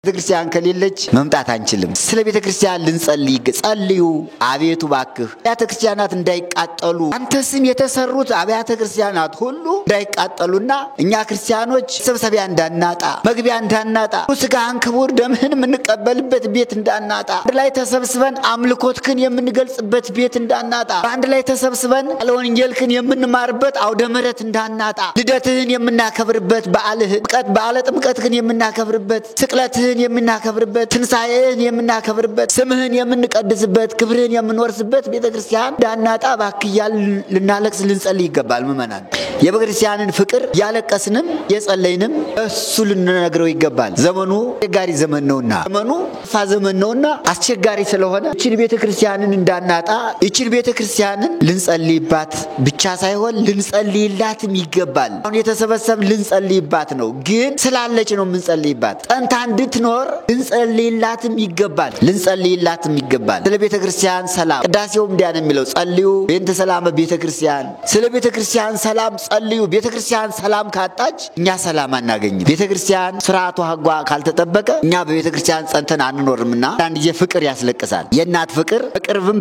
ቤተክርስቲያን ከሌለች መምጣት አንችልም። ስለ ቤተክርስቲያን ልንጸልይ ጸልዩ አቤቱ ባክህ አብያተ ክርስቲያናት እንዳይቃጠሉ አንተ ስም የተሰሩት አብያተ ክርስቲያናት ሁሉ እንዳይቃጠሉና እኛ ክርስቲያኖች ሰብሰቢያ እንዳናጣ መግቢያ እንዳናጣ ስጋህን ክቡር ደምህን የምንቀበልበት ቤት እንዳናጣ አንድ ላይ ተሰብስበን አምልኮትክን የምንገልጽበት ቤት እንዳናጣ አንድ ላይ ተሰብስበን ወንጌልክን የምንማርበት አውደ ምሕረት እንዳናጣ ልደትህን የምናከብርበት በዓለ ጥምቀትህን የምናከብርበት ስቅለትህን የምናከብርበት ትንሳኤህን የምናከብርበት ስምህን የምንቀድስበት ክብርህን የምንወርስበት ቤተክርስቲያን እንዳናጣ ባክያል ልናለቅስ ልንጸልይ ይገባል። ምእመናን የቤተክርስቲያንን ፍቅር ያለቀስንም የጸለይንም እሱ ልንነግረው ይገባል። ዘመኑ አስቸጋሪ ዘመን ነውና ዘመኑ ነውና አስቸጋሪ ስለሆነ እቺን ቤተክርስቲያንን እንዳናጣ እቺን ቤተክርስቲያንን ልንጸልይባት ብቻ ሳይሆን ልንጸልይላትም ይገባል። አሁን የተሰበሰብን ልንጸልይባት ነው፣ ግን ስላለች ነው የምንጸልይባት። ጸንታ እንድትኖር ልንጸልይላትም ይገባል። ስለ ቤተክርስቲያን ሰላም ቅዳሴው እንዲያን የሚለው ጸልዩ በእንተ ሰላም ቤተክርስቲያን፣ ስለ ቤተክርስቲያን ሰላም ጸልዩ። ቤተክርስቲያን ሰላም ካጣች እኛ ሰላም አናገኝም። ቤተክርስቲያን ስርዓቷ ህጓ ካልተጠበቀ እኛ በቤተክርስቲያን ጸንተን አንኖርምና አንድ ፍቅር ያስለቅሳል። የእናት ፍቅር በቅርብም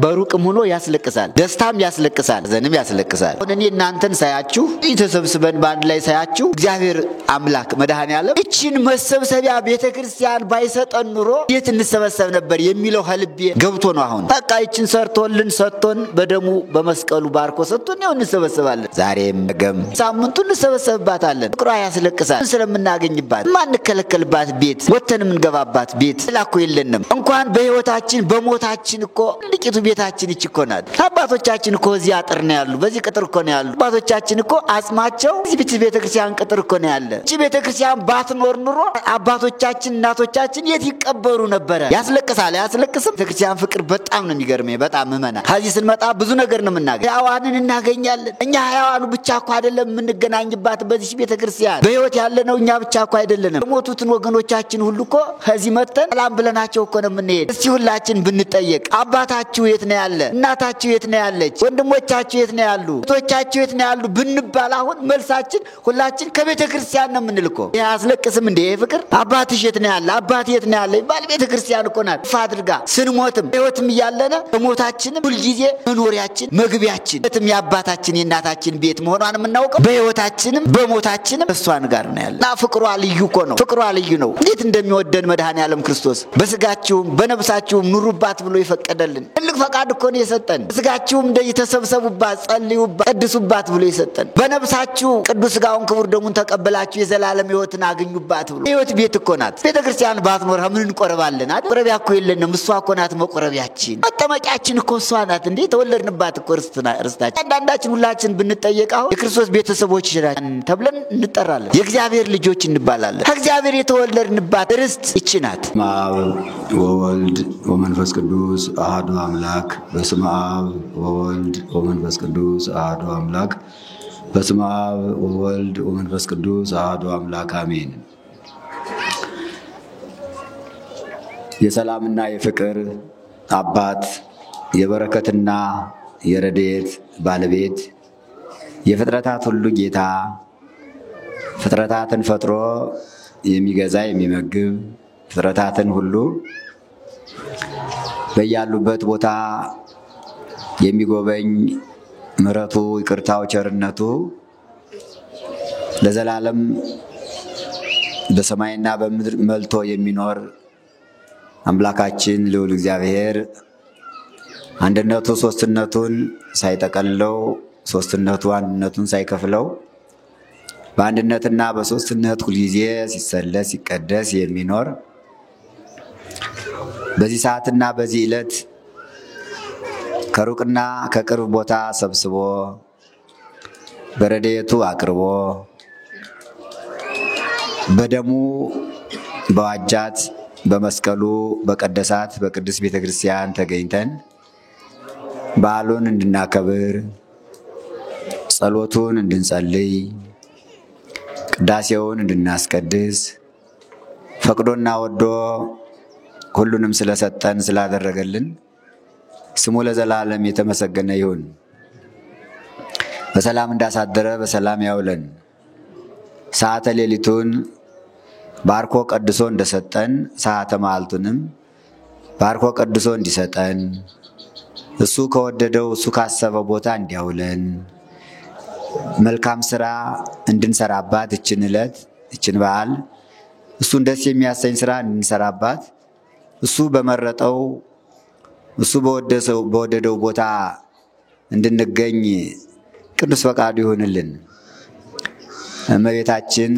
በሩቅም ሆኖ ያስለቅሳል። ደስታም ያስለቅሳል፣ ዘንም ያስለቅሳል። እኔ እናንተን ሳያችሁ ተሰብስበን በአንድ ላይ ሳያችሁ እግዚአብሔር አምላክ መድኃኔዓለም እቺን መሰብሰቢያ ቤተክርስቲያን ባይሰጠን ኑሮ የት እንሰበሰብ ነበር የሚለው ሐልቤ ገብቶ ነው። አሁን በቃ እቺን ሰርቶልን ሰጥቶን በደሙ በመስቀሉ ባርኮ ሰጥቶን ነው እንሰበሰባለን። ዛሬም ነገም ሳምንቱ እንሰበሰብባታለን። ፍቅሯ ያስለቅሳል። ስለምናገኝባት ማንከለከልባት ቤት ወተን ምንገባባት ቤት ላኮ የለንም። እንኳን በህይወታችን በሞታችን እኮ ልቂቱ ቤታችን እቺ እኮ ናት። አባቶቻችን እኮ እዚህ አጥር ነው ያሉ፣ በዚህ ቅጥር እኮ ነው ያሉ። አባቶቻችን እኮ አጽማቸው እዚህ ቤተክርስቲያን ቅጥር እኮ ነው ያለ። እቺ ቤተክርስቲያን ባትኖር ኑሮ አባቶቻችን እናቶቻችን የት ይቀበሩ ነበር? ያስለቅሳል። ያስለቅስም። ቤተክርስቲያን ፍቅር በጣም ነው የሚገርመኝ። በጣም ምመና ከዚህ ስንመጣ ብዙ ነገር ነው የምናገኝ። ሕያዋንን እናገኛለን። እኛ ሕያዋኑ ብቻ እኮ አይደለም የምንገናኝባት በዚህ ቤተክርስቲያን። በህይወት ያለነው እኛ ብቻ እኮ አይደለንም። የሞቱትን ወገኖቻችን ሁሉ እኮ ከዚህ መተን ሰላም ብለናቸው እኮ ነው የምንሄድ። እስቲ ሁላችን ብንጠየቅ አባታችሁ የት ነው ያለ? እናታችሁ የት ነው ያለች? ወንድሞቻችሁ የት ነው ያሉ? እህቶቻችሁ የት ነው ያሉ ብንባል አሁን መልሳችን ሁላችን ከቤተክርስቲያን ነው የምንልኮ። ያስለቅስም እንዴ ፍቅር? አባትሽ የት ነው ያለ? አባት የት ነው ያለ? ይባል ቤተክርስቲያን እኮ ናት። አድርጋ ስንሞትም ህይወትም ያለነ በሞታችንም ሁሉ ጊዜ መኖሪያችን መግቢያችን እትም ያባታችን የእናታችን ቤት መሆኗን የምናውቀው በህይወታችንም በሞታችንም እሷን ጋር ነው ያለ። ፍቅሯ ልዩ እኮ ነው። ፍቅሯ ልዩ ነው። እንዴት እንደሚወደን መድኃኔዓለም ክርስቶስ በስጋችሁም በነፍሳችሁም ኑሩባት ብሎ ይፈቀደልን ትልቅ ፈቃድ እኮ ነው የሰጠን። በስጋችሁም ተሰብሰቡባት፣ ጸልዩባት፣ ቀድሱባት ብሎ የሰጠን። በነፍሳችሁ ቅዱስ ሥጋውን ክቡር ደሙን ተቀበላችሁ የዘላለም ህይወትን አገኙባት ብሎ ህይወት ቤት እኮ ናት። ቤተክርስቲያን ባትኖር ምን እንቆርባለን? መቆረቢያ እኮ የለንም። እሷ እኮ ናት መቆረቢያችን፣ መጠመቂያችን እኮ እሷ ናት። እንዴ ተወለድንባት እኮ ርስታችን። አንዳንዳችን ሁላችን ብንጠየቀው የክርስቶስ ቤተሰቦች ተብለን እንጠራለን። የእግዚአብሔር ልጆች እንባላለን። ከእግዚአብሔር የተወለድንባት ርስት ይቺ ናት። አብ ወወልድ ወመንፈስ ቅዱስ አሐዱ አምላክ። በስመ አብ ወወልድ ወመንፈስ ቅዱስ አሐዱ አምላክ። በስመ አብ ወወልድ ወመንፈስ ቅዱስ አሐዱ አምላክ አሜን። የሰላምና የፍቅር አባት የበረከትና የረድኤት ባለቤት የፍጥረታት ሁሉ ጌታ ፍጥረታትን ፈጥሮ የሚገዛ የሚመግብ ፍጥረታትን ሁሉ በያሉበት ቦታ የሚጎበኝ ምሕረቱ ይቅርታው ቸርነቱ ለዘላለም በሰማይና በምድር መልቶ የሚኖር አምላካችን ልዑል እግዚአብሔር አንድነቱ ሶስትነቱን ሳይጠቀልለው ሶስትነቱ አንድነቱን ሳይከፍለው በአንድነትና በሶስትነት ሁልጊዜ ሲሰለስ ሲቀደስ የሚኖር በዚህ ሰዓትና በዚህ ዕለት ከሩቅና ከቅርብ ቦታ ሰብስቦ በረድኤቱ አቅርቦ በደሙ በዋጃት በመስቀሉ በቀደሳት በቅድስት ቤተክርስቲያን ተገኝተን በዓሉን እንድናከብር ጸሎቱን እንድንጸልይ ቅዳሴውን እንድናስቀድስ ፈቅዶና ወዶ ሁሉንም ስለሰጠን ስላደረገልን ስሙ ለዘላለም የተመሰገነ ይሁን። በሰላም እንዳሳደረ በሰላም ያውለን። ሰዓተ ሌሊቱን ባርኮ ቀድሶ እንደሰጠን ሰዓተ መዓልቱንም ባርኮ ቀድሶ እንዲሰጠን እሱ ከወደደው እሱ ካሰበው ቦታ እንዲያውለን መልካም ስራ እንድንሰራባት እችን ዕለት እችን በዓል እሱን ደስ የሚያሰኝ ስራ እንድንሰራባት እሱ በመረጠው እሱ በወደደው ቦታ እንድንገኝ ቅዱስ ፈቃዱ ይሁንልን። እመቤታችን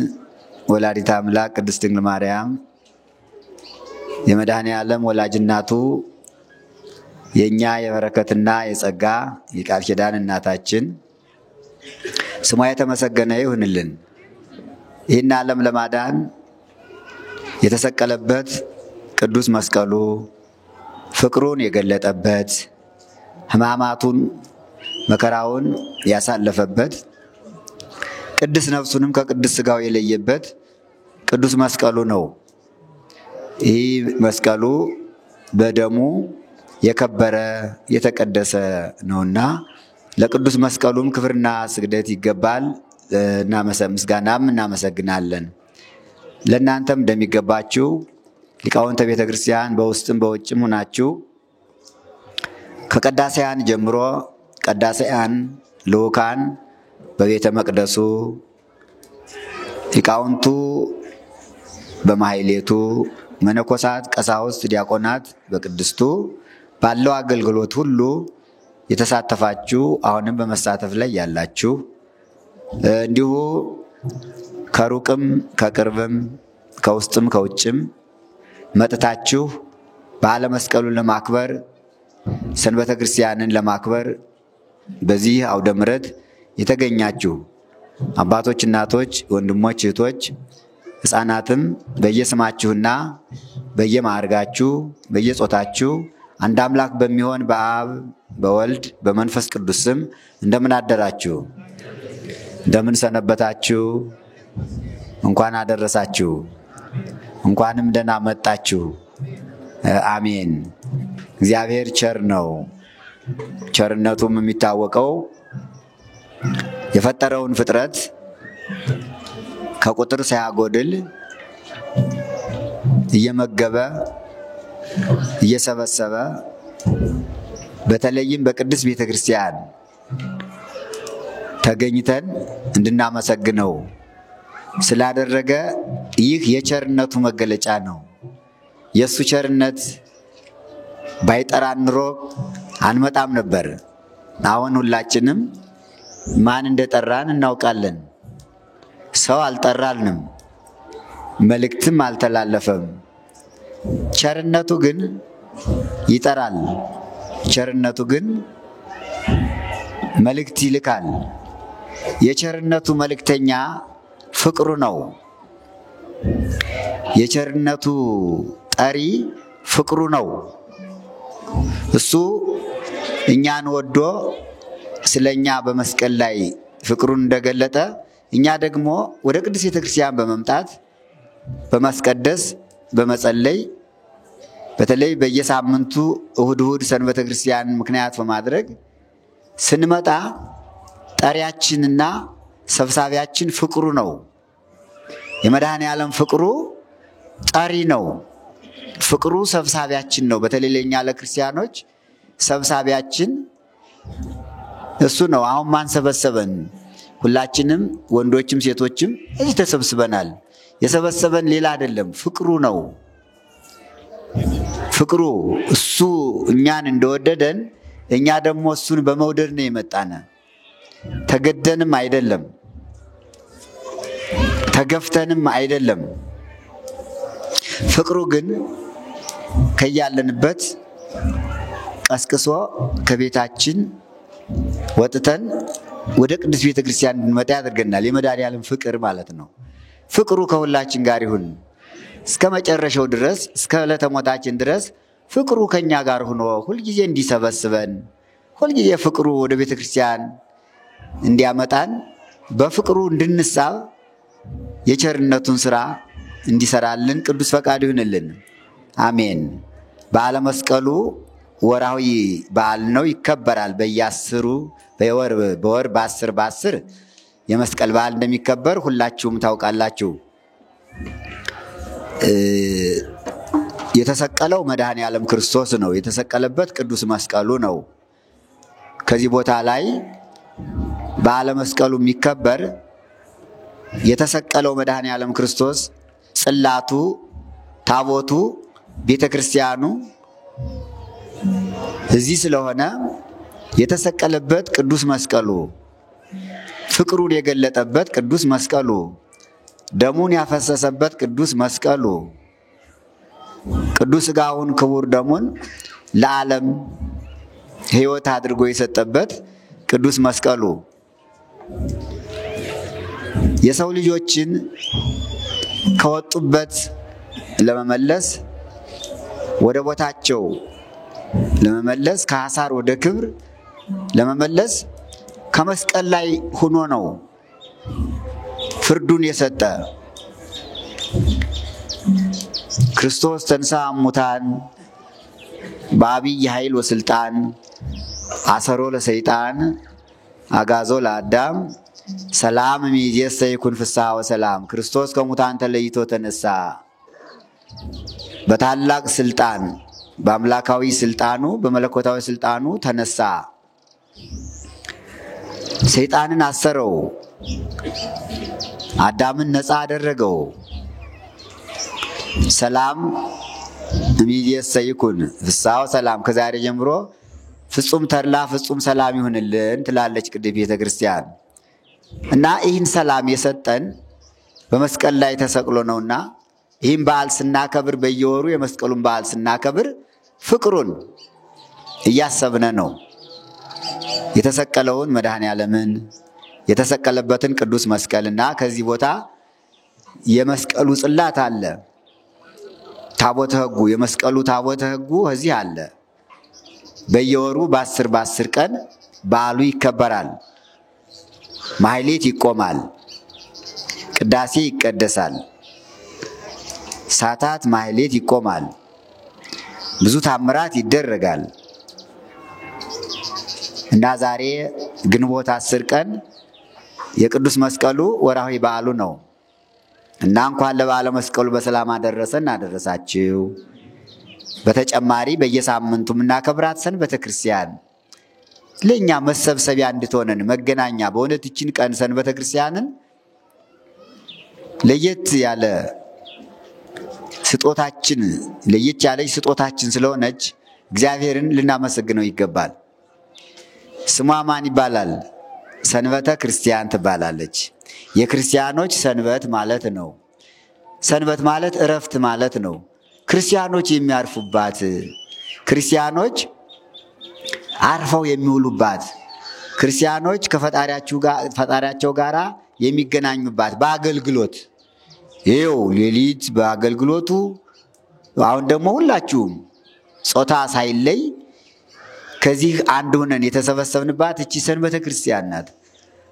ወላዲተ አምላክ ቅድስት ድንግል ማርያም የመድኃኔ ዓለም ወላጅ እናቱ የኛ የበረከትና የጸጋ የቃል ኪዳን እናታችን ስሟ የተመሰገነ ይሁንልን። ይህን ዓለም ለማዳን የተሰቀለበት ቅዱስ መስቀሉ ፍቅሩን የገለጠበት ሕማማቱን መከራውን ያሳለፈበት ቅዱስ ነፍሱንም ከቅዱስ ሥጋው የለየበት ቅዱስ መስቀሉ ነው። ይህ መስቀሉ በደሙ የከበረ የተቀደሰ ነውና ለቅዱስ መስቀሉም ክብርና ስግደት ይገባል። ምስጋናም እናመሰግናለን። ለእናንተም እንደሚገባችሁ ሊቃውንተ ቤተ ክርስቲያን በውስጥም በውጭም ሆናችሁ ከቀዳሴያን ጀምሮ ቀዳሴያን ልዑካን በቤተ መቅደሱ ሊቃውንቱ በማሕሌቱ መነኮሳት፣ ቀሳውስት፣ ዲያቆናት በቅድስቱ ባለው አገልግሎት ሁሉ የተሳተፋችሁ አሁንም በመሳተፍ ላይ ያላችሁ እንዲሁ ከሩቅም ከቅርብም ከውስጥም ከውጭም መጥታችሁ በዓለ መስቀሉን ለማክበር ሰንበተ ክርስቲያንን ለማክበር በዚህ አውደ ምሕረት የተገኛችሁ አባቶች፣ እናቶች፣ ወንድሞች፣ እህቶች፣ ሕፃናትም በየስማችሁና በየማዕርጋችሁ በየጾታችሁ አንድ አምላክ በሚሆን በአብ በወልድ በመንፈስ ቅዱስ ስም እንደምን አደራችሁ? እንደምን ሰነበታችሁ? እንኳን አደረሳችሁ። እንኳንም ደህና መጣችሁ። አሜን። እግዚአብሔር ቸር ነው። ቸርነቱም የሚታወቀው የፈጠረውን ፍጥረት ከቁጥር ሳያጎድል እየመገበ እየሰበሰበ በተለይም በቅድስት ቤተ ክርስቲያን ተገኝተን እንድናመሰግነው ስላደረገ ይህ የቸርነቱ መገለጫ ነው። የሱ ቸርነት ባይጠራን ኑሮ አንመጣም ነበር። አሁን ሁላችንም ማን እንደጠራን እናውቃለን። ሰው አልጠራልንም፣ መልእክትም አልተላለፈም። ቸርነቱ ግን ይጠራል። ቸርነቱ ግን መልእክት ይልካል። የቸርነቱ መልእክተኛ ፍቅሩ ነው። የቸርነቱ ጠሪ ፍቅሩ ነው። እሱ እኛን ወዶ ስለኛ በመስቀል ላይ ፍቅሩን እንደገለጠ እኛ ደግሞ ወደ ቅድስት ቤተ ክርስቲያን በመምጣት በማስቀደስ በመጸለይ በተለይ በየሳምንቱ እሁድ እሁድ ሰንበተ ክርስቲያን ምክንያት በማድረግ ስንመጣ ጠሪያችንና ሰብሳቢያችን ፍቅሩ ነው። የመድኃኔ ዓለም ፍቅሩ ጠሪ ነው። ፍቅሩ ሰብሳቢያችን ነው። በተለይ ለኛ ለክርስቲያኖች ሰብሳቢያችን እሱ ነው። አሁን ማን ሰበሰበን? ሁላችንም ወንዶችም ሴቶችም እዚህ ተሰብስበናል። የሰበሰበን ሌላ አይደለም፣ ፍቅሩ ነው። ፍቅሩ እሱ እኛን እንደወደደን እኛ ደግሞ እሱን በመውደድ ነው የመጣነ። ተገደንም አይደለም፣ ተገፍተንም አይደለም። ፍቅሩ ግን ከያለንበት ቀስቅሶ ከቤታችን ወጥተን ወደ ቅዱስ ቤተ ክርስቲያን እንድንመጣ ያደርገናል። የመድኃኔዓለም ፍቅር ማለት ነው። ፍቅሩ ከሁላችን ጋር ይሁን እስከ መጨረሻው ድረስ፣ እስከ ዕለተ ሞታችን ድረስ ፍቅሩ ከኛ ጋር ሆኖ ሁልጊዜ እንዲሰበስበን፣ ሁልጊዜ ፍቅሩ ወደ ቤተ ክርስቲያን እንዲያመጣን፣ በፍቅሩ እንድንሳብ የቸርነቱን ስራ እንዲሰራልን ቅዱስ ፈቃዱ ይሁንልን። አሜን። በዓለ መስቀሉ ወርሃዊ በዓል ነው፣ ይከበራል። በየአስሩ በወር በ10 የመስቀል በዓል እንደሚከበር ሁላችሁም ታውቃላችሁ። የተሰቀለው መድኃኔ ዓለም ክርስቶስ ነው። የተሰቀለበት ቅዱስ መስቀሉ ነው። ከዚህ ቦታ ላይ በዓለ መስቀሉ የሚከበር የተሰቀለው መድኃኔ ዓለም ክርስቶስ ጽላቱ፣ ታቦቱ፣ ቤተ ክርስቲያኑ እዚህ ስለሆነ የተሰቀለበት ቅዱስ መስቀሉ፣ ፍቅሩን የገለጠበት ቅዱስ መስቀሉ፣ ደሙን ያፈሰሰበት ቅዱስ መስቀሉ፣ ቅዱስ ሥጋውን ክቡር ደሙን ለዓለም ሕይወት አድርጎ የሰጠበት ቅዱስ መስቀሉ የሰው ልጆችን ከወጡበት ለመመለስ ወደ ቦታቸው ለመመለስ ከሐሳር ወደ ክብር ለመመለስ ከመስቀል ላይ ሆኖ ነው ፍርዱን የሰጠ። ክርስቶስ ተንሥአ እሙታን በአብይ ኃይል ወስልጣን አሰሮ ለሰይጣን አጋዞ ለአዳም ሰላም እምይእዜሰ ይኩን ፍስሐ ወሰላም። ክርስቶስ ከሙታን ተለይቶ ተነሳ። በታላቅ ስልጣን በአምላካዊ ስልጣኑ በመለኮታዊ ስልጣኑ ተነሳ። ሰይጣንን አሰረው፣ አዳምን ነፃ አደረገው። ሰላም እምይእዜሰ ይኩን ፍስሐ ወሰላም፣ ከዛሬ ጀምሮ ፍጹም ተድላ ፍጹም ሰላም ይሁንልን ትላለች ቅድስት ቤተ ክርስቲያን። እና ይህን ሰላም የሰጠን በመስቀል ላይ ተሰቅሎ ነውና ይህን በዓል ስናከብር በየወሩ የመስቀሉን በዓል ስናከብር ፍቅሩን እያሰብነ ነው። የተሰቀለውን መድኃኔ ዓለምን የተሰቀለበትን ቅዱስ መስቀልና ከዚህ ቦታ የመስቀሉ ጽላት አለ። ታቦተ ሕጉ የመስቀሉ ታቦተ ሕጉ እዚህ አለ። በየወሩ በ10 ቀን በዓሉ ይከበራል። ማህሌት ይቆማል፣ ቅዳሴ ይቀደሳል፣ ሰዓታት ማህሌት ይቆማል፣ ብዙ ታምራት ይደረጋል እና ዛሬ ግንቦት 10 ቀን የቅዱስ መስቀሉ ወርሃዊ በዓሉ ነው እና እንኳን ለበዓለ መስቀሉ በሰላም አደረሰን አደረሳችሁ። በተጨማሪ በየሳምንቱ የምናከብራት ሰንበተ ክርስቲያን ለኛ መሰብሰቢያ እንድትሆነን መገናኛ በእውነት ይችን ቀን ሰንበተ ክርስቲያንን ለየት ያለ ስጦታችን ለየት ያለች ስጦታችን ስለሆነች እግዚአብሔርን ልናመሰግነው ይገባል። ስሟ ማን ይባላል? ሰንበተ ክርስቲያን ትባላለች። የክርስቲያኖች ሰንበት ማለት ነው። ሰንበት ማለት እረፍት ማለት ነው። ክርስቲያኖች የሚያርፉባት፣ ክርስቲያኖች አርፈው የሚውሉባት፣ ክርስቲያኖች ከፈጣሪያቸው ጋር የሚገናኙባት በአገልግሎት ይኸው ሌሊት በአገልግሎቱ አሁን ደግሞ ሁላችሁም ጾታ ሳይለይ ከዚህ አንድ ሆነን የተሰበሰብንባት እቺ ሰንበተ ክርስቲያን ናት።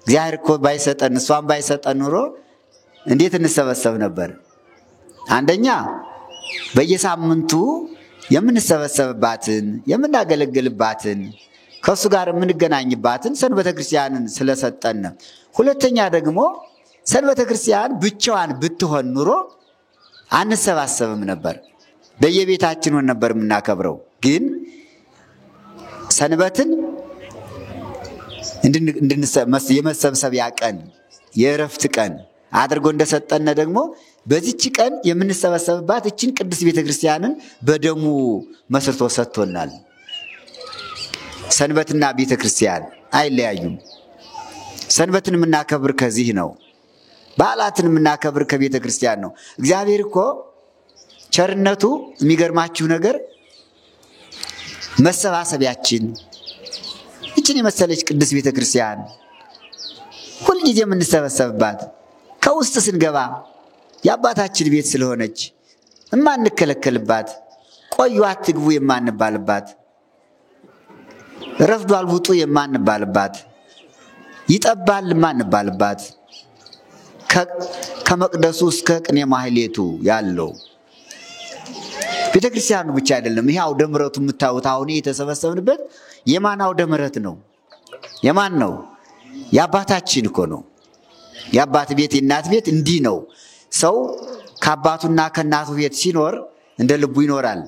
እግዚአብሔር እኮ ባይሰጠን እሷን ባይሰጠን ኑሮ እንዴት እንሰበሰብ ነበር? አንደኛ በየሳምንቱ የምንሰበሰብባትን የምናገለግልባትን ከእሱ ጋር የምንገናኝባትን ሰንበተ ክርስቲያንን ስለሰጠን፣ ሁለተኛ ደግሞ ሰንበተ ክርስቲያን ብቻዋን ብትሆን ኑሮ አንሰባሰብም ነበር፣ በየቤታችን ሆነን ነበር የምናከብረው። ግን ሰንበትን የመሰብሰቢያ ቀን የእረፍት ቀን አድርጎ እንደሰጠነ ደግሞ በዚች ቀን የምንሰበሰብባት እችን ቅድስት ቤተ ክርስቲያንን በደሙ መስርቶ ሰጥቶናል። ሰንበትና ቤተ ክርስቲያን አይለያዩም። ሰንበትን የምናከብር ከዚህ ነው። በዓላትን የምናከብር ከቤተ ክርስቲያን ነው። እግዚአብሔር እኮ ቸርነቱ የሚገርማችሁ ነገር መሰባሰቢያችን እችን የመሰለች ቅድስት ቤተ ክርስቲያን ሁልጊዜ የምንሰበሰብባት ከውስጥ ስንገባ የአባታችን ቤት ስለሆነች የማንከለከልባት፣ ቆዩ አትግቡ የማንባልባት፣ ረፍዷል ውጡ የማንባልባት፣ ይጠባል የማንባልባት፣ ከመቅደሱ እስከ ቅኔ ማህሌቱ ያለው ቤተ ክርስቲያኑ ብቻ አይደለም። ይሄ አውደ ምሕረቱ የምታዩት አሁን የተሰበሰብንበት የማን አውደ ምሕረት ነው? የማን ነው? የአባታችን እኮ ነው። የአባት ቤት የእናት ቤት እንዲህ ነው። ሰው ከአባቱና ከእናቱ ቤት ሲኖር እንደ ልቡ ይኖራል።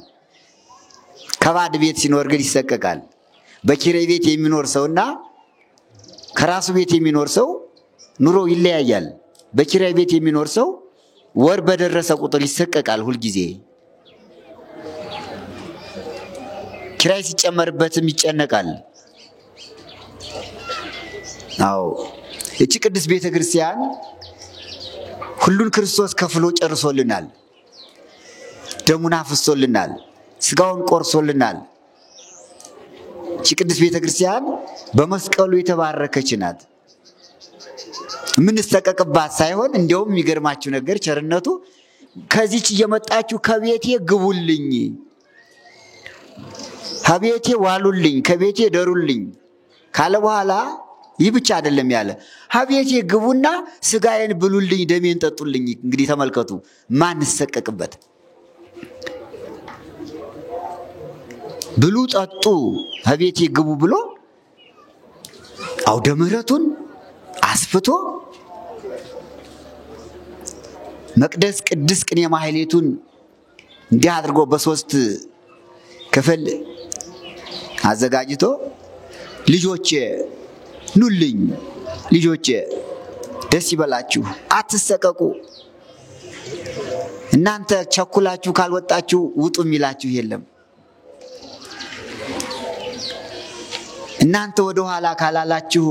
ከባድ ቤት ሲኖር ግን ይሰቀቃል። በኪራይ ቤት የሚኖር ሰውና ከራሱ ቤት የሚኖር ሰው ኑሮ ይለያያል። በኪራይ ቤት የሚኖር ሰው ወር በደረሰ ቁጥር ይሰቀቃል ሁልጊዜ። ኪራይ ሲጨመርበትም ይጨነቃል። አዎ እቺ ቅድስት ቤተክርስቲያን ሁሉን ክርስቶስ ከፍሎ ጨርሶልናል። ደሙን አፍስሶልናል። ስጋውን ቆርሶልናል። እቺ ቅድስት ቤተክርስቲያን በመስቀሉ የተባረከች ናት። ምንስተቀቅባት ሳይሆን እንዲያውም የሚገርማችሁ ነገር ቸርነቱ ከዚች እየመጣችሁ ከቤቴ ግቡልኝ፣ ከቤቴ ዋሉልኝ፣ ከቤቴ ደሩልኝ ካለ በኋላ ይህ ብቻ አይደለም ያለ፣ ከቤቴ ግቡና ስጋዬን ብሉልኝ፣ ደሜን ጠጡልኝ። እንግዲህ ተመልከቱ ማን ሰቀቅበት። ብሉ ጠጡ ከቤቴ ግቡ ብሎ አውደ ምሕረቱን አስፍቶ መቅደስ ቅድስ ቅኔ ማህሌቱን እንዲህ አድርጎ በሶስት ክፍል አዘጋጅቶ ልጆቼ ኑልኝ፣ ልጆቼ ደስ ይበላችሁ፣ አትሰቀቁ፣ እናንተ ቸኩላችሁ ካልወጣችሁ ውጡ የሚላችሁ የለም፣ እናንተ ወደ ኋላ ካላላችሁ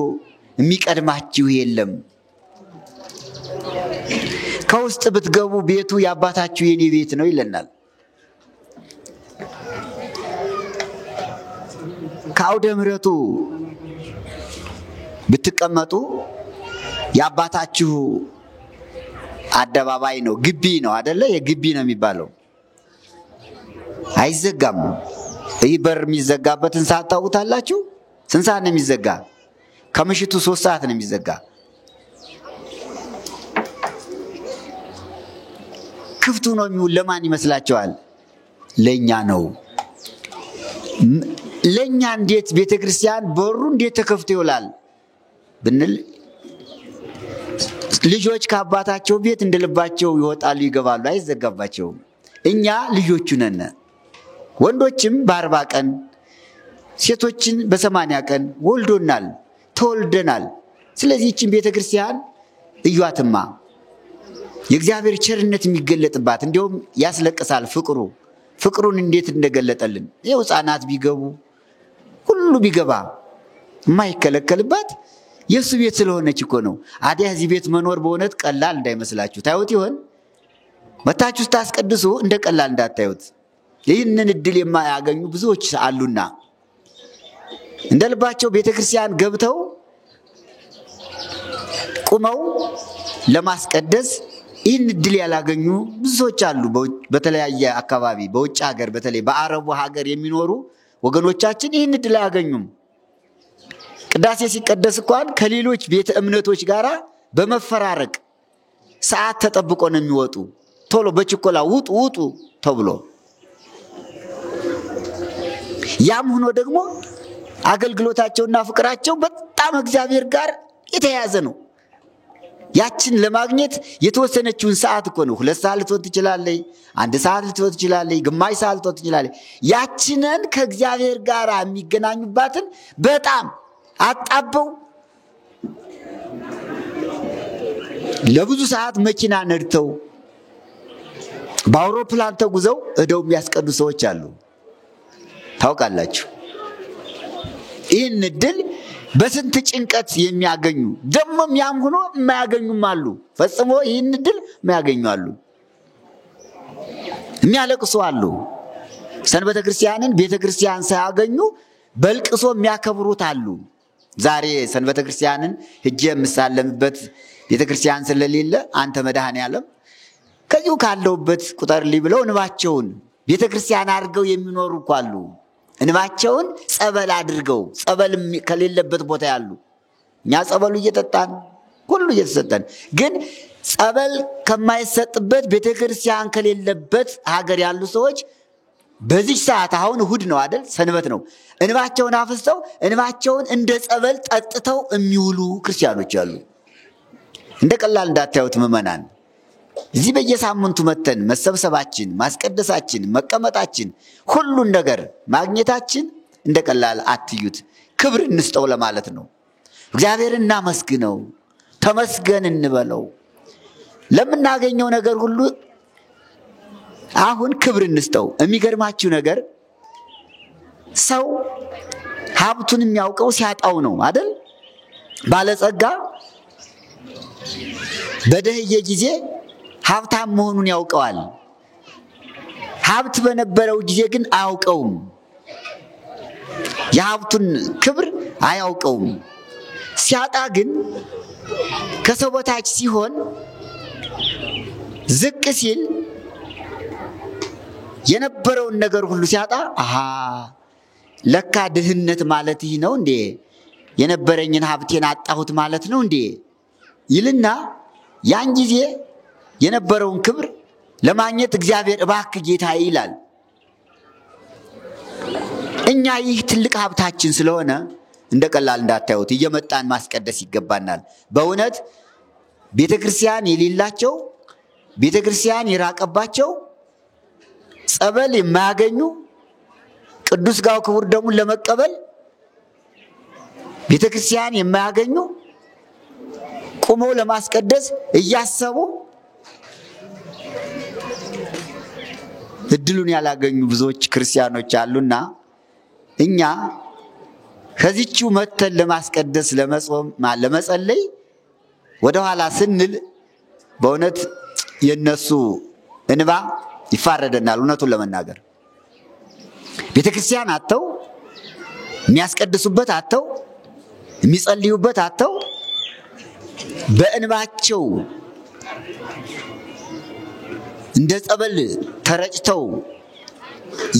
የሚቀድማችሁ የለም፣ ከውስጥ ብትገቡ ቤቱ ያባታችሁ የኔ ቤት ነው ይለናል። ከአውደ ምሕረቱ ብትቀመጡ ያባታችሁ አደባባይ ነው፣ ግቢ ነው አይደለ? የግቢ ነው የሚባለው። አይዘጋም። ይህ በር የሚዘጋበትን ሰዓት ታውቁታላችሁ? ስንት ሰዓት ነው የሚዘጋ? ከምሽቱ 3 ሰዓት ነው የሚዘጋ። ክፍቱ ነው የሚውል ለማን ይመስላችኋል? ለኛ ነው። ለኛ እንዴት ቤተክርስቲያን በሩ እንዴት ተከፍቶ ይውላል ብንል ልጆች ከአባታቸው ቤት እንደልባቸው ይወጣሉ ይገባሉ፣ አይዘጋባቸውም። እኛ ልጆቹ ነን። ወንዶችም በ40 ቀን ሴቶችን በ80 ቀን ወልዶናል፣ ተወልደናል። ስለዚህ እቺን ቤተክርስቲያን እዩአትማ፣ የእግዚአብሔር ቸርነት የሚገለጥባት እንዲሁም ያስለቅሳል። ፍቅሩን እንዴት እንደገለጠልን ይኸው ሕፃናት ቢገቡ ሁሉ ቢገባ የማይከለከልባት የሱ ቤት ስለሆነች እኮ ነው። አዲያ እዚህ ቤት መኖር በእውነት ቀላል እንዳይመስላችሁ። ታዩት ይሆን? መታችሁ ስታስቀድሱ እንደ ቀላል እንዳታዩት። ይህንን እድል የማያገኙ ብዙዎች አሉና እንደልባቸው ቤተክርስቲያን ገብተው ቁመው ለማስቀደስ ይህን እድል ያላገኙ ብዙዎች አሉ። በተለያየ አካባቢ በውጭ ሀገር በተለይ በአረቡ ሀገር የሚኖሩ ወገኖቻችን ይህን እድል አያገኙም። ቅዳሴ ሲቀደስ እንኳን ከሌሎች ቤተ እምነቶች ጋር በመፈራረቅ ሰዓት ተጠብቆ ነው የሚወጡ። ቶሎ በችኮላ ውጡ ተብሎ ያም ሆኖ ደግሞ አገልግሎታቸውና ፍቅራቸው በጣም እግዚአብሔር ጋር የተያያዘ ነው። ያችን ለማግኘት የተወሰነችውን ሰዓት እኮ ነው። 2 ሰዓት ልትወጥ ትችላለች፣ 1 ሰዓት ልትወጥ ትችላለች፣ ግማሽ ሰዓት ልትወጥ ትችላለች። ያችንን ከእግዚአብሔር ጋር የሚገናኙባትን በጣም አጣበው ለብዙ ሰዓት መኪና ነድተው በአውሮፕላን ተጉዘው እደው የሚያስቀዱ ሰዎች አሉ። ታውቃላችሁ። ይህን እድል በስንት ጭንቀት የሚያገኙ ደግሞ ያም ሆኖ የማያገኙም አሉ። ፈጽሞ ይህን እድል የማያገኙ አሉ፣ የሚያለቅሱ አሉ። ሰንበተ ክርስቲያንን ቤተክርስቲያን ሳያገኙ በልቅሶ የሚያከብሩት አሉ። ዛሬ ሰንበተ ክርስቲያንን ሄጄ የምሳለምበት ቤተክርስቲያን ስለሌለ አንተ መድኃኔዓለም ከዚሁ ካለውበት ቁጠርልኝ ብለው እንባቸውን ቤተክርስቲያን አድርገው የሚኖሩ እኮ አሉ። እንባቸውን ጸበል አድርገው ጸበል ከሌለበት ቦታ ያሉ። እኛ ጸበሉ እየጠጣን ሁሉ እየተሰጠን፣ ግን ጸበል ከማይሰጥበት ቤተክርስቲያን ከሌለበት ሀገር ያሉ ሰዎች በዚህ ሰዓት አሁን እሁድ ነው አይደል? ሰንበት ነው። እንባቸውን አፍስሰው እንባቸውን እንደ ጸበል ጠጥተው የሚውሉ ክርስቲያኖች አሉ። እንደ ቀላል እንዳታዩት ምእመናን። እዚህ በየሳምንቱ መተን መሰብሰባችን፣ ማስቀደሳችን፣ መቀመጣችን ሁሉን ነገር ማግኘታችን እንደቀላል አትዩት። ክብር እንስጠው ለማለት ነው። እግዚአብሔርን እናመስግነው፣ ተመስገን እንበለው። ለምናገኘው ነገር ሁሉ አሁን ክብር እንስጠው። የሚገርማችሁ ነገር ሰው ሀብቱን የሚያውቀው ሲያጣው ነው አይደል? ባለጸጋ በደህየ ጊዜ ሀብታም መሆኑን ያውቀዋል። ሀብት በነበረው ጊዜ ግን አያውቀውም። የሀብቱን ክብር አያውቀውም። ሲያጣ ግን ከሰው በታች ሲሆን ዝቅ ሲል የነበረውን ነገር ሁሉ ሲያጣ ለካ ድህነት ማለት ይህ ነው እንዴ? የነበረኝን ሀብቴን አጣሁት ማለት ነው እንዴ? ይልና ያን ጊዜ የነበረውን ክብር ለማግኘት እግዚአብሔር እባክህ ጌታዬ ይላል። እኛ ይህ ትልቅ ሀብታችን ስለሆነ እንደቀላል እንዳታዩት፣ እየመጣን ማስቀደስ ይገባናል። በእውነት ቤተክርስቲያን የሌላቸው፣ ቤተክርስቲያን የራቀባቸው፣ ጸበል የማያገኙ ቅዱስ ሥጋው ክቡር ደሙን ለመቀበል ቤተክርስቲያን የማያገኙ ቁመው ለማስቀደስ እያሰቡ እድሉን ያላገኙ ብዙዎች ክርስቲያኖች አሉና እኛ ከዚህው መተን ለማስቀደስ ለመጾም ለመጸለይ ወደ ኋላ ስንል በእውነት የነሱ እንባ ይፋረደናል። እውነቱን ለመናገር ቤተክርስቲያን አጥተው የሚያስቀድሱበት አጥተው የሚጸልዩበት አጥተው በእንባቸው እንደ ጸበል ተረጭተው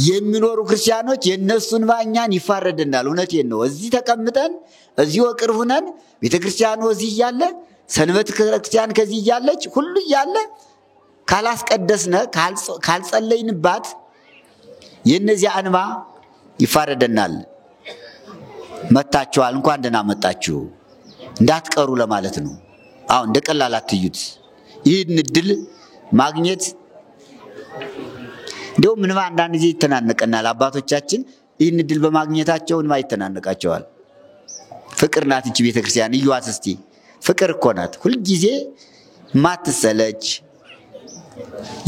የሚኖሩ ክርስቲያኖች የነሱ እንባ እኛን ይፋረደናል። እውነቴን ነው። እዚህ ተቀምጠን እዚህ ወቅር ሆነን ቤተክርስቲያኑ እዚህ እያለ ሰንበት ክርስቲያን ከዚህ እያለች ሁሉ እያለ ካላስቀደስነ ካልጸለይንባት የነዚያ እንባ ይፋረደናል። መጣችኋል፣ እንኳን ደህና መጣችሁ እንዳትቀሩ ለማለት ነው። አሁን እንደቀላል አትዩት። ይህን እድል ማግኘት እንደውም እንባ አንዳንድ ጊዜ ይተናነቀናል። አባቶቻችን ይህን እድል በማግኘታቸው እንባ ይተናነቃቸዋል። ፍቅር ናት እንጂ ቤተክርስቲያን እዩዋት እስቲ። ፍቅር እኮ ናት፣ ሁልጊዜ ማትሰለች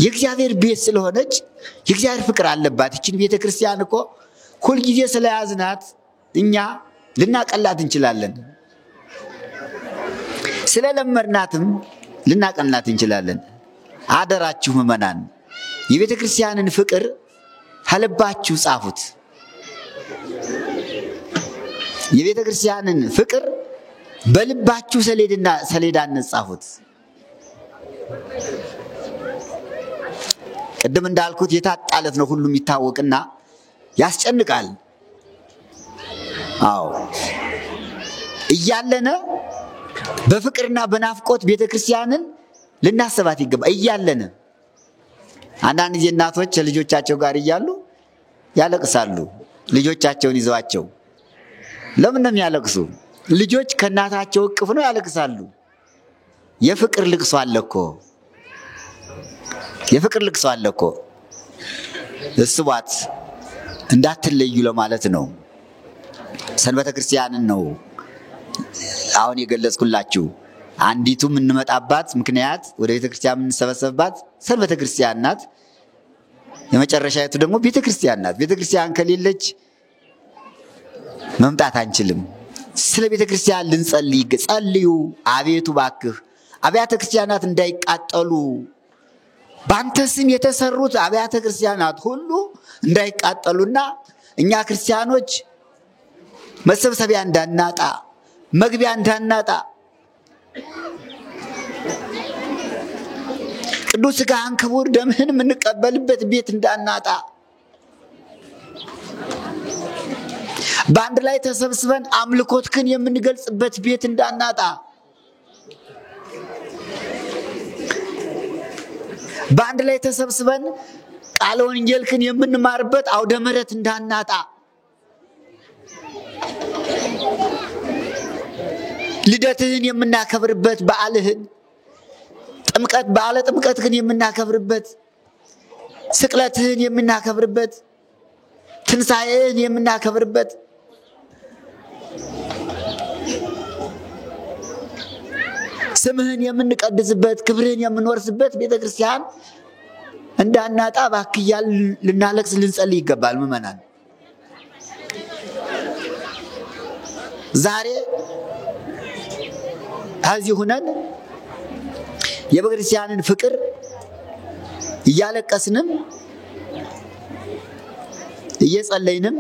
የእግዚአብሔር ቤት ስለሆነች የእግዚአብሔር ፍቅር አለባት። ይችን ቤተክርስቲያን እኮ ሁልጊዜ ስለያዝናት እኛ ልናቀላት እንችላለን። ስለለመድናትም ልናቀላት እንችላለን። አደራችሁ ምእመናን የቤተክርስቲያንን ፍቅር ከልባችሁ ጻፉት። የቤተክርስቲያንን ፍቅር በልባችሁ ሰሌዳነት ጻፉት። ቅድም እንዳልኩት የታጣለት ነው ሁሉም ይታወቅና ያስጨንቃል። አዎ እያለነ በፍቅርና በናፍቆት ቤተክርስቲያንን ልናስባት ይገባ። እያለነ አንዳንድ ጊዜ እናቶች ልጆቻቸው ጋር እያሉ ያለቅሳሉ። ልጆቻቸውን ይዘዋቸው ለምን ነው የሚያለቅሱ? ልጆች ከእናታቸው እቅፍ ነው ያለቅሳሉ። የፍቅር ልቅሶ አለኮ፣ የፍቅር ልቅሶ አለኮ። እስቧት እንዳትለዩ ለማለት ነው። ሰንበተ ክርስቲያንን ነው አሁን የገለጽኩላችሁ። አንዲቱም እንመጣባት ምክንያት ወደ ቤተክርስቲያን የምንሰበሰብባት ሰንበተ ክርስቲያን ናት። የመጨረሻይቱ ደግሞ ቤተክርስቲያን ናት። ቤተክርስቲያን ከሌለች መምጣት አንችልም። ስለ ቤተክርስቲያን ልንጸልይ ጸልዩ። አቤቱ ባክህ አብያተ ክርስቲያናት እንዳይቃጠሉ፣ ባንተ ስም የተሰሩት አብያተ ክርስቲያናት ሁሉ እንዳይቃጠሉና እኛ ክርስቲያኖች መሰብሰቢያ እንዳናጣ፣ መግቢያ እንዳናጣ፣ ቅዱስ ሥጋህን ክቡር ደምህን የምንቀበልበት ቤት እንዳናጣ፣ በአንድ ላይ ተሰብስበን አምልኮትክን የምንገልጽበት ቤት እንዳናጣ፣ በአንድ ላይ ተሰብስበን ቃለ ወንጌልክን የምንማርበት አውደ ምሕረት እንዳናጣ፣ ልደትህን የምናከብርበት በዓልህን፣ ጥምቀት በዓለ ጥምቀት ግን የምናከብርበት፣ ስቅለትህን የምናከብርበት፣ ትንሣኤህን የምናከብርበት፣ ስምህን የምንቀድስበት፣ ክብርህን የምንወርስበት ቤተክርስቲያን እንዳናጣ እባክህ እያልን ልናለቅስ ልንጸልይ ይገባል። ምእመናን ዛሬ ከዚህ ሁነን የቤተክርስቲያንን ፍቅር እያለቀስንም እየጸለይንም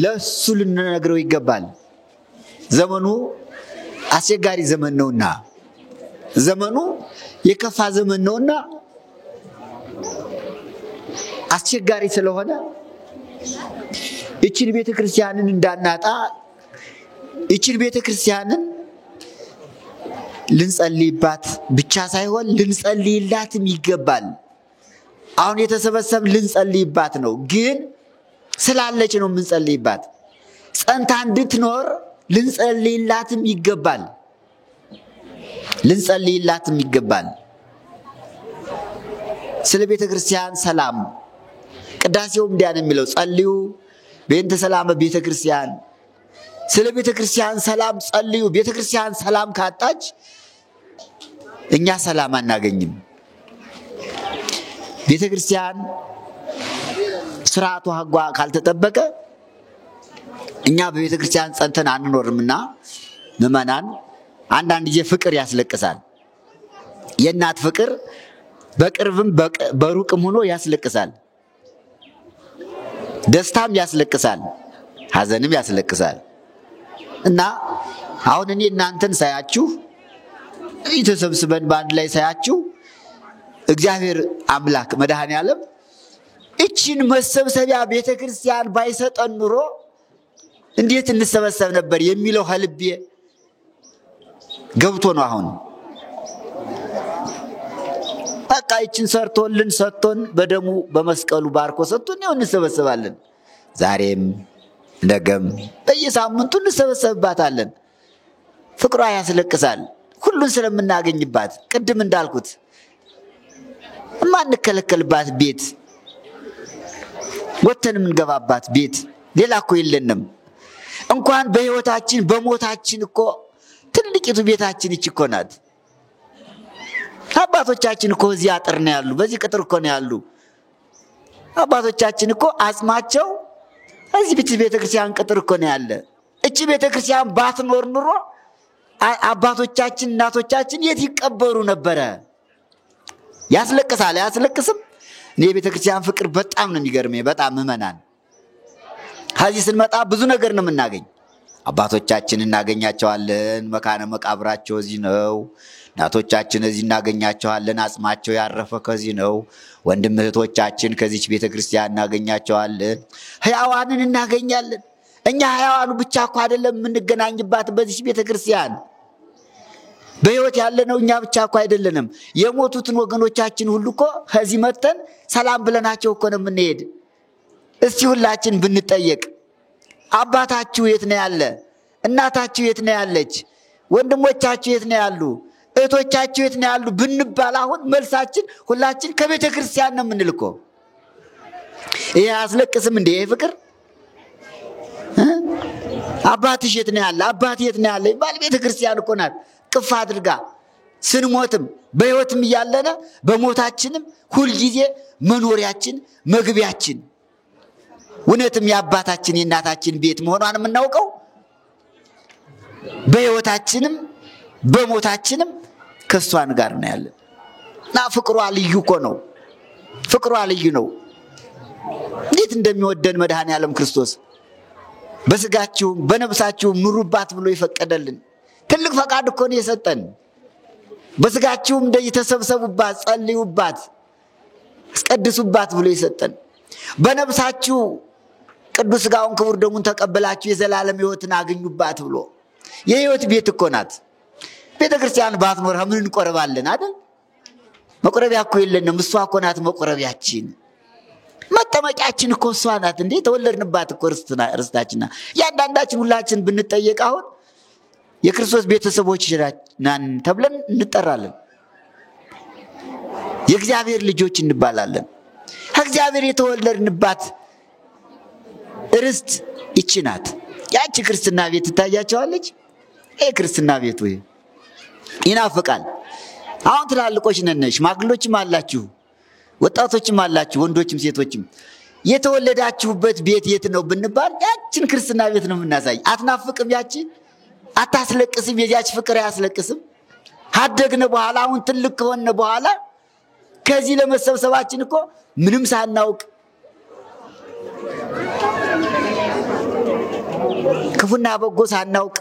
ለሱ ልንነግረው ይገባል። ዘመኑ አስቸጋሪ ዘመን ነውና፣ ዘመኑ የከፋ ዘመን ነውና አስቸጋሪ ስለሆነ እቺን ቤተክርስቲያንን እንዳናጣ እቺን ቤተክርስቲያንን ልንጸልይባት ብቻ ሳይሆን ልንጸልይላትም ይገባል። አሁን የተሰበሰብ ልንጸልይባት ነው፣ ግን ስላለች ነው የምንጸልይባት። ጸንታ እንድትኖር ልንጸልይላትም ይገባል። ልንጸልይላትም ይገባል። ስለ ቤተክርስቲያን ሰላም ቅዳሴውም እንዲያ ነው የሚለው፣ ጸልዩ በእንተ ሰላም ቤተክርስቲያን። ስለ ቤተክርስቲያን ሰላም ጸልዩ። ቤተክርስቲያን ሰላም ካጣች እኛ ሰላም አናገኝም። ቤተክርስቲያን ስርዓቷ ሕጓ ካልተጠበቀ እኛ በቤተክርስቲያን ጸንተን አንኖርምና ምእመናን አንዳንድ ጊዜ ፍቅር ያስለቅሳል። የእናት ፍቅር በቅርብም በሩቅም ሆኖ ያስለቅሳል። ደስታም ያስለቅሳል፣ ሐዘንም ያስለቅሳል። እና አሁን እኔ እናንተን ሳያችሁ ተሰብስበን በአንድ ላይ ሳያችሁ እግዚአብሔር አምላክ መድኃኔዓለም እቺን መሰብሰቢያ ቤተክርስቲያን ባይሰጠን ኑሮ እንዴት እንሰበሰብ ነበር የሚለው ከልቤ ገብቶ ነው። አሁን በቃ እቺን ሰርቶልን ሰጥቶን በደሙ በመስቀሉ ባርኮ ሰጥቶን ነው እንሰበሰባለን። ዛሬም ነገም በየሳምንቱ እንሰበሰብባታለን። ፍቅሯ ያስለቅሳል፣ ሁሉን ስለምናገኝባት። ቅድም እንዳልኩት የማንከለከልባት ቤት፣ ወተን የምንገባባት ቤት ሌላ እኮ የለንም። እንኳን በህይወታችን በሞታችን እኮ ትልቂቱ ቤታችን እቺ እኮ ናት። አባቶቻችን እኮ እዚህ አጥር ነው ያሉ፣ በዚህ ቅጥር እኮ ነው ያሉ። አባቶቻችን እኮ አጽማቸው እዚህ ቤተክርስቲያን ቅጥር እኮ ነው ያለ። እቺ ቤተክርስቲያን ባትኖር ኑሮ አባቶቻችን እናቶቻችን የት ይቀበሩ ነበረ? ያስለቅሳል። አያስለቅስም? እኔ የቤተክርስቲያን ፍቅር በጣም ነው የሚገርመኝ። በጣም ምእመናን ከዚህ ስንመጣ ብዙ ነገር ነው የምናገኝ። አባቶቻችን እናገኛቸዋለን፣ መካነ መቃብራቸው እዚህ ነው። እናቶቻችን እዚህ እናገኛቸዋለን፣ አጽማቸው ያረፈ ከዚህ ነው። ወንድም እህቶቻችን ከዚች ቤተክርስቲያን እናገኛቸዋለን። ሕያዋንን እናገኛለን። እኛ ሕያዋኑ ብቻ እኮ አይደለም የምንገናኝባት በዚች ቤተክርስቲያን። በህይወት ያለነው እኛ ብቻ እኮ አይደለንም። የሞቱትን ወገኖቻችን ሁሉ እኮ ከዚህ መተን ሰላም ብለናቸው እኮ ነው የምንሄድ። እስቲ ሁላችን ብንጠየቅ አባታችሁ የት ነው ያለ? እናታችሁ የት ነው ያለች? ወንድሞቻችሁ የት ነው ያሉ? እህቶቻችሁ የት ነው ያሉ ብንባል አሁን መልሳችን ሁላችን ከቤተ ክርስቲያን ነው የምንልኮ። ይሄ አያስለቅስም እንዴ? ይሄ ፍቅር አባትሽ የት ነው ያለ? አባት የት ነው ያለ? ይባል ቤተ ክርስቲያን እኮ ናት ቅፍ አድርጋ ስንሞትም በህይወትም እያለነ በሞታችንም ሁልጊዜ መኖሪያችን መግቢያችን እውነትም የአባታችን የእናታችን ቤት መሆኗን የምናውቀው በህይወታችንም በሞታችንም ከሷን ጋር ነው ያለን። እና ፍቅሯ ልዩ እኮ ነው። ፍቅሯ ልዩ ነው። እንዴት እንደሚወደን መድኃኔዓለም ክርስቶስ በስጋችሁም በነፍሳችሁም ኑሩባት ብሎ ይፈቀደልን ትልቅ ፈቃድ እኮ ነው የሰጠን። በስጋችሁም እንደዚህ ተሰብሰቡባት፣ ጸልዩባት፣ አስቀድሱባት ብሎ የሰጠን። በነፍሳችሁ ቅዱስ ሥጋውን ክቡር ደሙን ተቀበላችሁ የዘላለም ሕይወትን አገኙባት ብሎ የሕይወት ቤት እኮ ናት ቤተክርስቲያን። ባትኖር ምን እንቆርባለን አይደል? መቆረቢያ እኮ የለንም። እሷ እኮ ናት መቆረቢያችን፣ መጠመቂያችን እኮ እሷ ናት። እንዴ ተወለድንባት እኮ ርስታችን ናት። ያንዳንዳችን ሁላችን ብንጠየቅ አሁን የክርስቶስ ቤተሰቦች ናን ተብለን እንጠራለን። የእግዚአብሔር ልጆች እንባላለን። ከእግዚአብሔር የተወለድንባት ርስት ይቺ ናት። ያቺ ክርስትና ቤት ትታያቸዋለች። ይሄ ክርስትና ቤቱ ይናፍቃል። አሁን ትላልቆች ነን፣ ሽማግሎችም አላችሁ፣ ወጣቶችም አላችሁ፣ ወንዶችም ሴቶችም። የተወለዳችሁበት ቤት የት ነው ብንባል ያችን ክርስትና ቤት ነው የምናሳይ። አትናፍቅም? ያቺ አታስለቅስም? የዚያች ፍቅር አያስለቅስም? አደግነ በኋላ አሁን ትልቅ ከሆነ በኋላ ከዚህ ለመሰብሰባችን እኮ ምንም ሳናውቅ ክፉና በጎ ሳናውቅ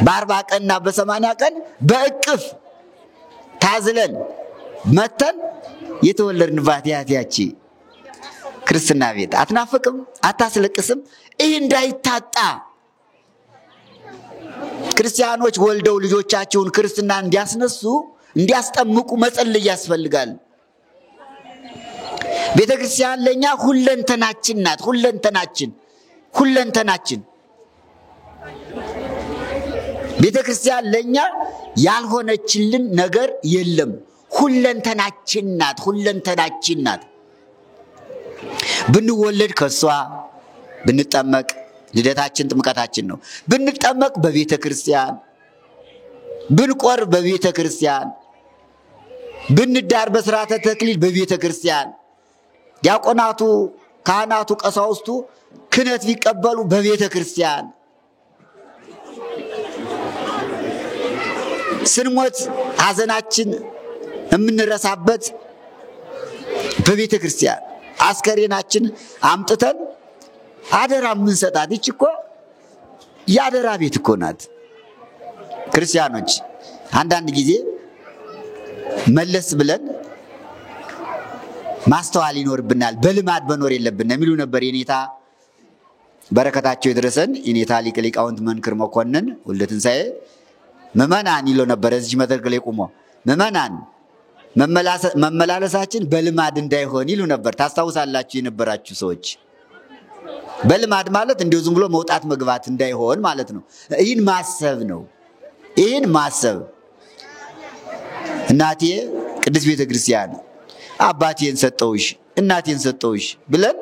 በ40 ቀንና በ80 ቀን በእቅፍ ታዝለን መተን የተወለድንባት ያቺ ክርስትና ቤት አትናፍቅም? አታስለቅስም? ይህ እንዳይታጣ ክርስቲያኖች ወልደው ልጆቻቸውን ክርስትና እንዲያስነሱ እንዲያስጠምቁ መጸለይ ያስፈልጋል። ቤተክርስቲያን ለኛ ሁለንተናችን ናት። ሁለንተናችን ቤተክርስቲያን ለኛ ያልሆነችልን ነገር የለም። ሁለንተናችን ናት። ብንወለድ ከሷ፣ ብንጠመቅ ልደታችን ጥምቀታችን ነው። ብንጠመቅ በቤተ ክርስቲያን፣ ብንቆርብ በቤተ ክርስቲያን፣ ብንዳር በሥርዓተ ተክሊል በቤተ ክርስቲያን፣ ዲያቆናቱ፣ ካህናቱ፣ ቀሳውስቱ ክህነት ቢቀበሉ በቤተ ክርስቲያን፣ ስንሞት ሐዘናችን የምንረሳበት በቤተ ክርስቲያን፣ አስከሬናችን አምጥተን አደራ የምንሰጣት ይች እኮ የአደራ ቤት እኮ ናት። ክርስቲያኖች አንዳንድ ጊዜ መለስ ብለን ማስተዋል ይኖርብናል። በልማድ መኖር የለብንም የሚሉ ነበር የኔታ በረከታቸው ይድረሰን። የኔታ ሊቀ ሊቃውንት መንክር መኮንን ወልደ ትንሣኤ ምእመናን ይለው ነበር። እዚህ መድረክ ላይ ቆሞ ምእመናን መመላለሳችን በልማድ እንዳይሆን ይሉ ነበር። ታስታውሳላችሁ የነበራችሁ ሰዎች። በልማድ ማለት እንደው ዝም ብሎ መውጣት መግባት እንዳይሆን ማለት ነው። ይህን ማሰብ ነው። ይህን ማሰብ እናቴ ቅድስት ቤተ ክርስቲያን አባቴን ሰጠውሽ እናቴን ሰጠውሽ ብለን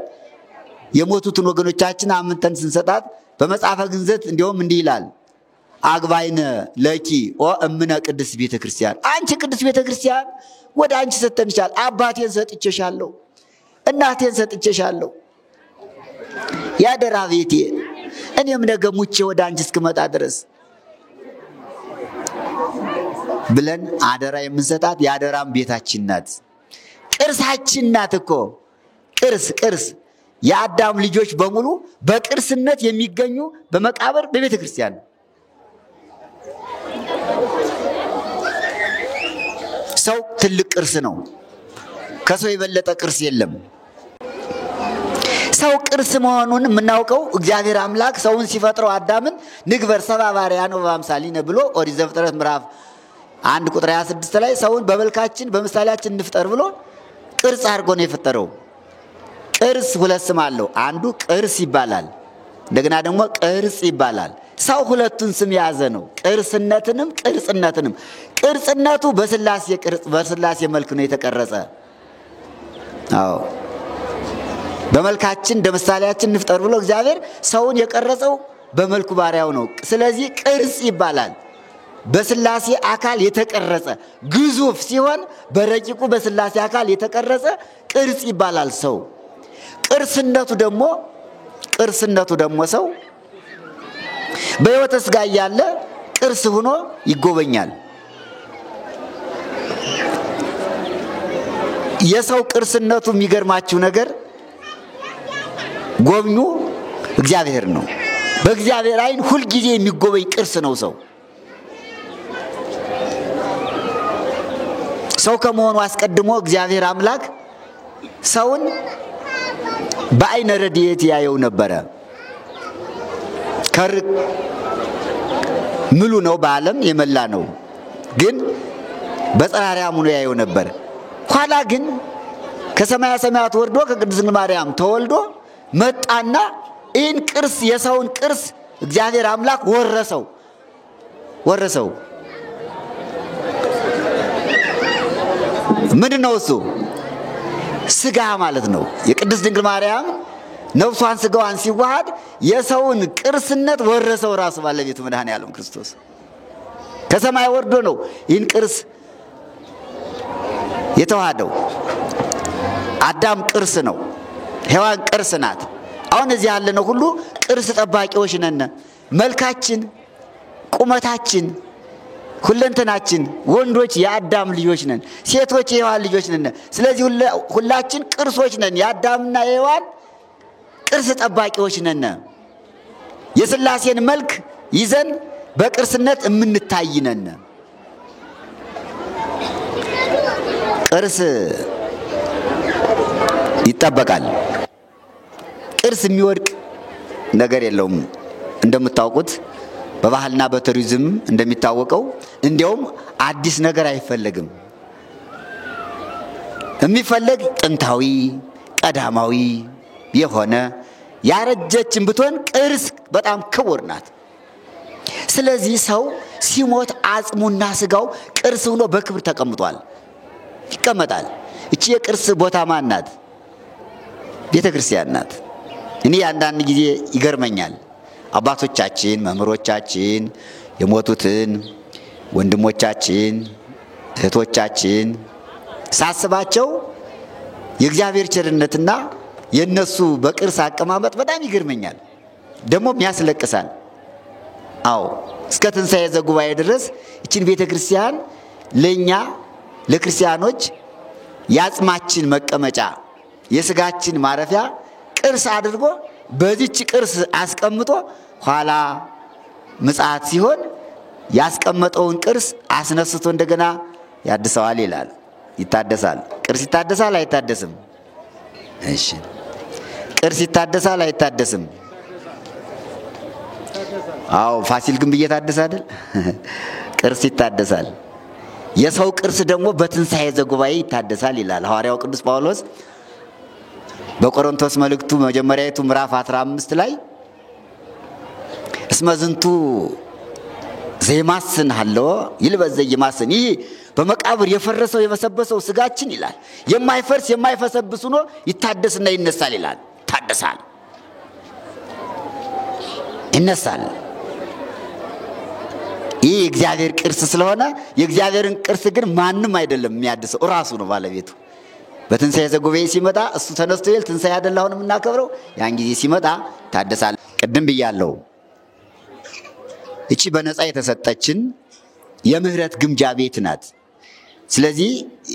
የሞቱትን ወገኖቻችን አምንተን ስንሰጣት በመጽሐፈ ግንዘት እንዲያውም እንዲህ ይላል፣ አግባይነ ለኪ ኦ እምነ ቅድስት ቤተ ክርስቲያን። አንቺ ቅድስት ቤተ ክርስቲያን ወደ አንቺ ሰጥተንሻል። አባቴን ሰጥቼሻለሁ፣ እናቴን ሰጥቼሻለሁ፣ ያደራ ቤቴ፣ እኔም ነገ ሙቼ ወደ አንቺ እስክመጣ ድረስ ብለን አደራ የምንሰጣት የአደራም ቤታችን ናት። ቅርሳችን ናት እኮ። ቅርስ የአዳም ልጆች በሙሉ በቅርስነት የሚገኙ በመቃብር በቤተ ክርስቲያን። ሰው ትልቅ ቅርስ ነው። ከሰው የበለጠ ቅርስ የለም። ሰው ቅርስ መሆኑን የምናውቀው እግዚአብሔር አምላክ ሰውን ሲፈጥረው አዳምን ንግበር ሰብአ በአርአያነ ወበአምሳሊነ ብሎ ኦሪት ዘፍጥረት ምዕራፍ 1 ቁጥር 26 ላይ ሰውን በመልካችን በምሳሌያችን እንፍጠር ብሎ ቅርጽ አድርጎ ነው የፈጠረው። ቅርስ ሁለት ስም አለው። አንዱ ቅርስ ይባላል፣ እንደገና ደግሞ ቅርጽ ይባላል። ሰው ሁለቱን ስም የያዘ ነው፣ ቅርስነትንም ቅርጽነትንም። ቅርጽነቱ በስላሴ መልክ ነው የተቀረጸ። አዎ በመልካችን እንደ ምሳሌያችን እንፍጠር ብሎ እግዚአብሔር ሰውን የቀረጸው በመልኩ ባሪያው ነው። ስለዚህ ቅርጽ ይባላል። በስላሴ አካል የተቀረጸ ግዙፍ ሲሆን በረቂቁ በስላሴ አካል የተቀረጸ ቅርጽ ይባላል ሰው። ቅርስነቱ ደግሞ ሰው በሕይወተ ሥጋ ያለ ቅርስ ሆኖ ይጎበኛል። የሰው ቅርስነቱ የሚገርማችሁ ነገር ጎብኙ እግዚአብሔር ነው። በእግዚአብሔር ዓይን ሁል ጊዜ የሚጎበኝ ቅርስ ነው ሰው። ሰው ከመሆኑ አስቀድሞ እግዚአብሔር አምላክ ሰውን በዓይነ ረድኤት ያየው ነበረ። ከርቅ ምሉ ነው፣ በዓለም የመላ ነው፣ ግን በጸራሪያሙ ነው ያየው ነበር። ኋላ ግን ከሰማያ ሰማያት ወርዶ ከቅድስት ድንግል ማርያም ተወልዶ መጣና ይህን ቅርስ የሰውን ቅርስ እግዚአብሔር አምላክ ወረሰው። ምንድነው እሱ? ስጋ ማለት ነው። የቅድስት ድንግል ማርያም ነፍሷን ስጋዋን ሲዋሃድ የሰውን ቅርስነት ወረሰው ራሱ ባለቤቱ መድኃኔዓለም ክርስቶስ ከሰማይ ወርዶ ነው ይህን ቅርስ የተዋሃደው። አዳም ቅርስ ነው፣ ሔዋን ቅርስ ናት። አሁን እዚህ ያለነው ሁሉ ቅርስ ጠባቂዎች ነን። መልካችን፣ ቁመታችን፣ ሁለንተናችን ወንዶች የአዳም ልጆች ነን፣ ሴቶች የሔዋን ልጆች ነን። ስለዚህ ሁላችን ቅርሶች ነን። የአዳምና የሔዋን ቅርስ ጠባቂዎች ነን። የሥላሴን መልክ ይዘን በቅርስነት የምንታይ ነን። ቅርስ ይጠበቃል። ቅርስ የሚወድቅ ነገር የለውም። እንደምታውቁት በባህልና በቱሪዝም እንደሚታወቀው እንዲያውም አዲስ ነገር አይፈለግም። የሚፈለግ ጥንታዊ ቀዳማዊ የሆነ ያረጀችን ብትሆን ቅርስ በጣም ክቡር ናት። ስለዚህ ሰው ሲሞት አጽሙና ስጋው ቅርስ ሆኖ በክብር ተቀምጧል፣ ይቀመጣል። እቺ የቅርስ ቦታ ማን ናት? ቤተ ክርስቲያን ናት። እኔ አንዳንድ ጊዜ ይገርመኛል። አባቶቻችን መምህሮቻችን የሞቱትን ወንድሞቻችን እህቶቻችን ሳስባቸው የእግዚአብሔር ቸርነትና የነሱ በቅርስ አቀማመጥ በጣም ይገርመኛል፣ ደግሞም ያስለቅሳል። አዎ እስከ ትንሣኤ ዘጉባኤ ድረስ እቺን ቤተ ክርስቲያን ለኛ ለክርስቲያኖች ያጽማችን መቀመጫ የስጋችን ማረፊያ ቅርስ አድርጎ በዚች ቅርስ አስቀምጦ ኋላ ምጽአት ሲሆን ያስቀመጠውን ቅርስ አስነስቶ እንደገና ያድሰዋል ይላል። ይታደሳል። ቅርስ ይታደሳል አይታደስም? እሺ ቅርስ ይታደሳል አይታደስም? አዎ ፋሲል ግንብ እየታደሰ አይደል? ቅርስ ይታደሳል። የሰው ቅርስ ደግሞ በትንሣኤ ዘጉባኤ ይታደሳል ይላል ሐዋርያው ቅዱስ ጳውሎስ በቆሮንቶስ መልእክቱ መጀመሪያይቱ ምዕራፍ 15 ላይ እስመ ዝንቱ ዘይማስን አለው ይልበዝ ዘይማስን። ይህ በመቃብር የፈረሰው የበሰበሰው ስጋችን ይላል የማይፈርስ የማይፈሰብስ ሆኖ ይታደስና ይነሳል ይላል። ይታደሳል፣ ይነሳል። ይህ የእግዚአብሔር ቅርስ ስለሆነ የእግዚአብሔርን ቅርስ ግን ማንም አይደለም የሚያድሰው፣ ራሱ ነው ባለቤቱ። በትንሣኤ ዘጉባኤ ሲመጣ እሱ ተነስቶ ይል ትንሣኤ አይደል አሁን የምናከብረው? ያን ጊዜ ሲመጣ ታደሳል። ቅድም ብያለሁ፣ እቺ በነፃ የተሰጠችን የምህረት ግምጃ ቤት ናት። ስለዚህ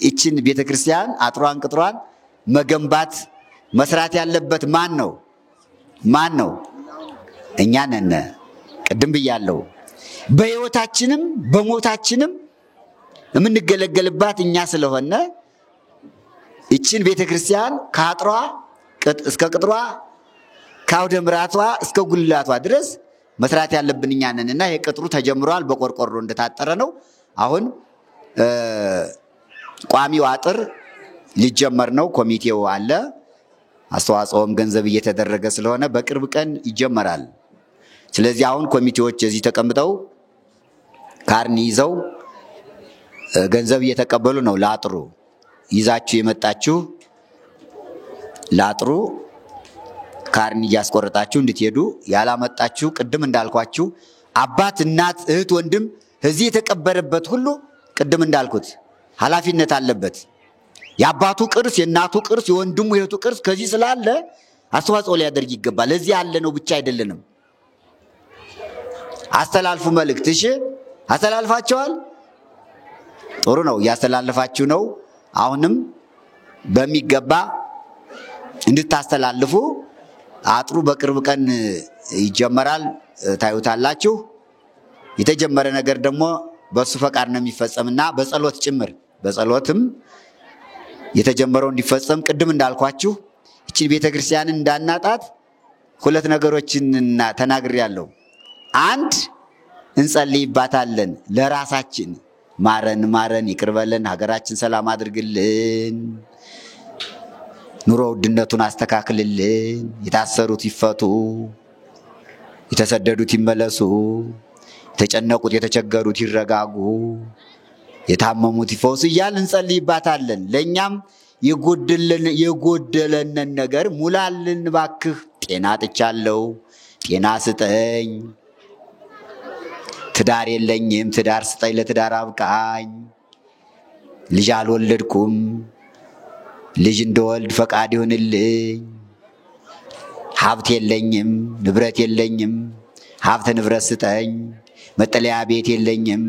እቺን ቤተክርስቲያን አጥሯን ቅጥሯን መገንባት መስራት ያለበት ማን ነው? ማን ነው? እኛ ነን። ቅድም ብያለሁ፣ በሕይወታችንም በሞታችንም የምንገለገልባት እኛ ስለሆነ እቺን ቤተክርስቲያን ከአጥሯ እስከ ቅጥሯ ከአውደ ምሕረቷ እስከ ጉልላቷ ድረስ መስራት ያለብን እኛ ነንና ይሄ ቅጥሩ ተጀምሯል። በቆርቆሮ እንደታጠረ ነው። አሁን ቋሚው አጥር ሊጀመር ነው። ኮሚቴው አለ። አስተዋጽኦም ገንዘብ እየተደረገ ስለሆነ በቅርብ ቀን ይጀመራል። ስለዚህ አሁን ኮሚቴዎች እዚህ ተቀምጠው ካርኒ ይዘው ገንዘብ እየተቀበሉ ነው። ለአጥሩ ይዛችሁ የመጣችሁ ለአጥሩ ካርኒ እያስቆረጣችሁ እንድትሄዱ፣ ያላመጣችሁ ቅድም እንዳልኳችሁ አባት፣ እናት፣ እህት፣ ወንድም እዚህ የተቀበረበት ሁሉ ቅድም እንዳልኩት ኃላፊነት አለበት። የአባቱ ቅርስ፣ የእናቱ ቅርስ፣ የወንድሙ የእህቱ ቅርስ ከዚህ ስላለ አስተዋጽኦ ሊያደርግ ይገባል። እዚህ ያለ ነው ብቻ አይደለንም። አስተላልፉ መልእክት። እሺ አስተላልፋቸዋል። ጥሩ ነው፣ እያስተላልፋችሁ ነው። አሁንም በሚገባ እንድታስተላልፉ አጥሩ በቅርብ ቀን ይጀመራል፣ ታዩታላችሁ። የተጀመረ ነገር ደግሞ በሱ ፈቃድ ነው የሚፈጸምና በጸሎት ጭምር በጸሎትም የተጀመረው እንዲፈጸም ቅድም እንዳልኳችሁ እቺን ቤተክርስቲያን እንዳናጣት ሁለት ነገሮችን ተናግሬያለሁ። አንድ እንጸልይባታለን ለራሳችን፣ ማረን ማረን ይቅር በለን፣ ሀገራችን ሰላም አድርግልን፣ ኑሮ ውድነቱን አስተካክልልን፣ የታሰሩት ይፈቱ፣ የተሰደዱት ይመለሱ፣ የተጨነቁት የተቸገሩት ይረጋጉ፣ የታመሙት ይፈወሱ እያልን እንጸልይባታለን። ለእኛም የጎደለንን ነገር ሙላልን ባክህ። ጤና አጥቻለሁ፣ ጤና ስጠኝ። ትዳር የለኝም፣ ትዳር ስጠኝ፣ ለትዳር አብቃኝ። ልጅ አልወለድኩም፣ ልጅ እንደወልድ ፈቃድ ይሁንልኝ። ሀብት የለኝም፣ ንብረት የለኝም፣ ሀብት ንብረት ስጠኝ። መጠለያ ቤት የለኝም፣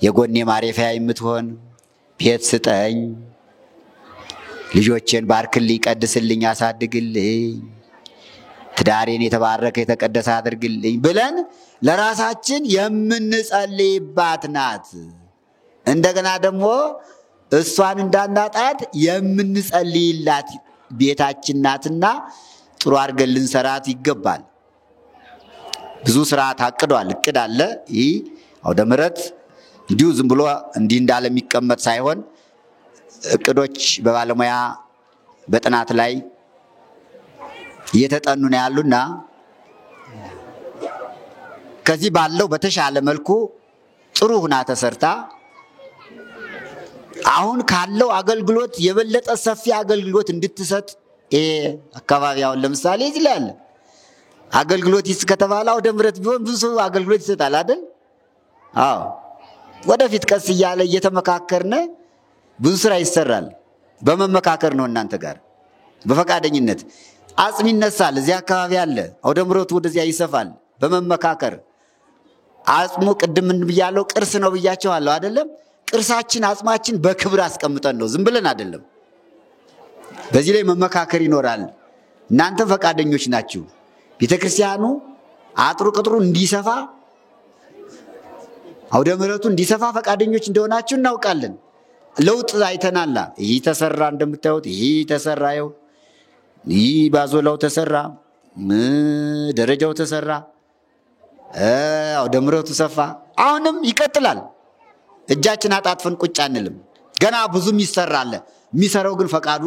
የጎኔ ማረፊያ የምትሆን ቤት ስጠኝ። ልጆቼን ባርክልኝ፣ ቀድስልኝ፣ አሳድግልኝ። ትዳሬን የተባረከ የተቀደሰ አድርግልኝ ብለን ለራሳችን የምንጸልይባት ናት። እንደገና ደግሞ እሷን እንዳናጣት የምንጸልይላት ቤታችን ናትና ጥሩ አድርገን ልንሰራት ይገባል። ብዙ ስራ ታቅዷል፣ እቅድ አለ። ይህ አውደ ምሕረት እንዲሁ ዝም ብሎ እንዲህ እንዳለ የሚቀመጥ ሳይሆን እቅዶች በባለሙያ በጥናት ላይ እየተጠኑ ነው ያሉና ከዚህ ባለው በተሻለ መልኩ ጥሩ ሁና ተሰርታ አሁን ካለው አገልግሎት የበለጠ ሰፊ አገልግሎት እንድትሰጥ አካባቢ አሁን ለምሳሌ እዚህ ላይ አለ አገልግሎት ከተባለ አውደ ምሕረት ቢሆን ብዙ አገልግሎት ይሰጣል አይደል? አዎ ወደፊት ቀስ እያለ እየተመካከርነ ብዙ ስራ ይሰራል። በመመካከር ነው እናንተ ጋር በፈቃደኝነት አጽም ይነሳል። እዚህ አካባቢ አለ አውደ ምሕረቱ ወደዚያ ይሰፋል። በመመካከር አጽሙ ቅድም ብያለሁ ቅርስ ነው ብያቸዋለሁ አይደለም? ቅርሳችን አጽማችን በክብር አስቀምጠን ነው፣ ዝም ብለን አይደለም። በዚህ ላይ መመካከር ይኖራል። እናንተ ፈቃደኞች ናችሁ። ቤተክርስቲያኑ አጥሩ ቅጥሩ እንዲሰፋ አውደ ምሕረቱ እንዲሰፋ ፈቃደኞች እንደሆናችሁ እናውቃለን። ለውጥ አይተናል። ይህ ተሰራ፣ እንደምታዩት ይህ ተሰራ፣ ይህ ባዞላው ተሰራ፣ ደረጃው ተሰራ፣ አውደ ምሕረቱ ሰፋ። አሁንም ይቀጥላል። እጃችን አጣጥፈን ቁጭ አንልም። ገና ብዙም ይሰራል። የሚሰራው ግን ፈቃዱ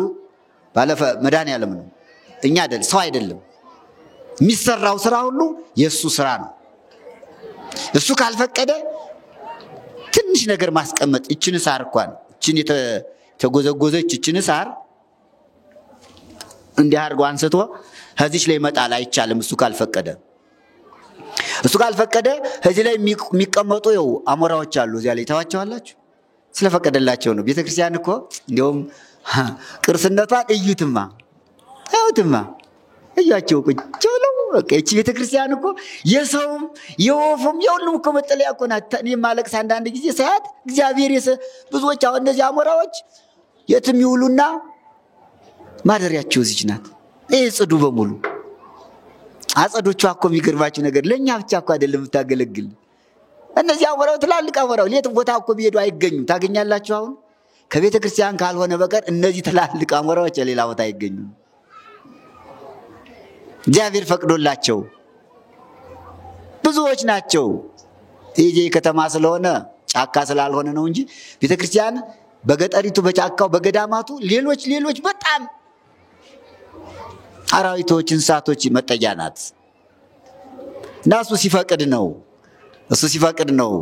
ባለፈ መድኃኔዓለም ነው፣ እኛ አይደል፣ ሰው አይደለም። የሚሰራው ስራ ሁሉ የእሱ ስራ ነው። እሱ ካልፈቀደ ትንሽ ነገር ማስቀመጥ እችን ሳር እንኳን እችን የተጎዘጎዘች እችን ሳር እንዲህ አድርጎ አንስቶ ከዚች ላይ መጣል አይቻልም። እሱ ካልፈቀደ ከዚህ ላይ የሚቀመጡ አሞራዎች አሉ። እዚያ ላይ ተዋቸዋላችሁ። ስለፈቀደላቸው ነው። ቤተክርስቲያን እኮ እንደውም ቅርስነቷን እዩትማ እያቸው ቁጭ ብለው በቃ እቺ ቤተክርስቲያን እኮ የሰውም የወፉም የሁሉም እኮ መጠለያ እኮ ናት። እኔ ማለቅስ አንዳንድ ጊዜ ሰዓት እግዚአብሔር ብዙዎች አሁን እነዚህ አሞራዎች የትም ይውሉና ማደሪያቸው እዚች ናት። ይሄ ጽዱ በሙሉ አጸዶቿ እኮ የሚገርማችሁ ነገር ለኛ ብቻ እኮ አይደለም የምታገለግል። እነዚህ አሞራው ትላልቅ አሞራው የትም ቦታ እኮ ቢሄዱ አይገኙም። ታገኛላችሁ። አሁን ከቤተክርስቲያን ካልሆነ በቀር እነዚህ ትላልቅ አሞራዎች ሌላ ቦታ አይገኙም። እግዚአብሔር ፈቅዶላቸው ብዙዎች ናቸው። ይሄ ከተማ ስለሆነ ጫካ ስላልሆነ ነው እንጂ ቤተክርስቲያን በገጠሪቱ በጫካው በገዳማቱ ሌሎች በጣም አራዊቶች እንስሳቶች መጠጊያ ናት። እና እሱ ሲፈቅድ ነው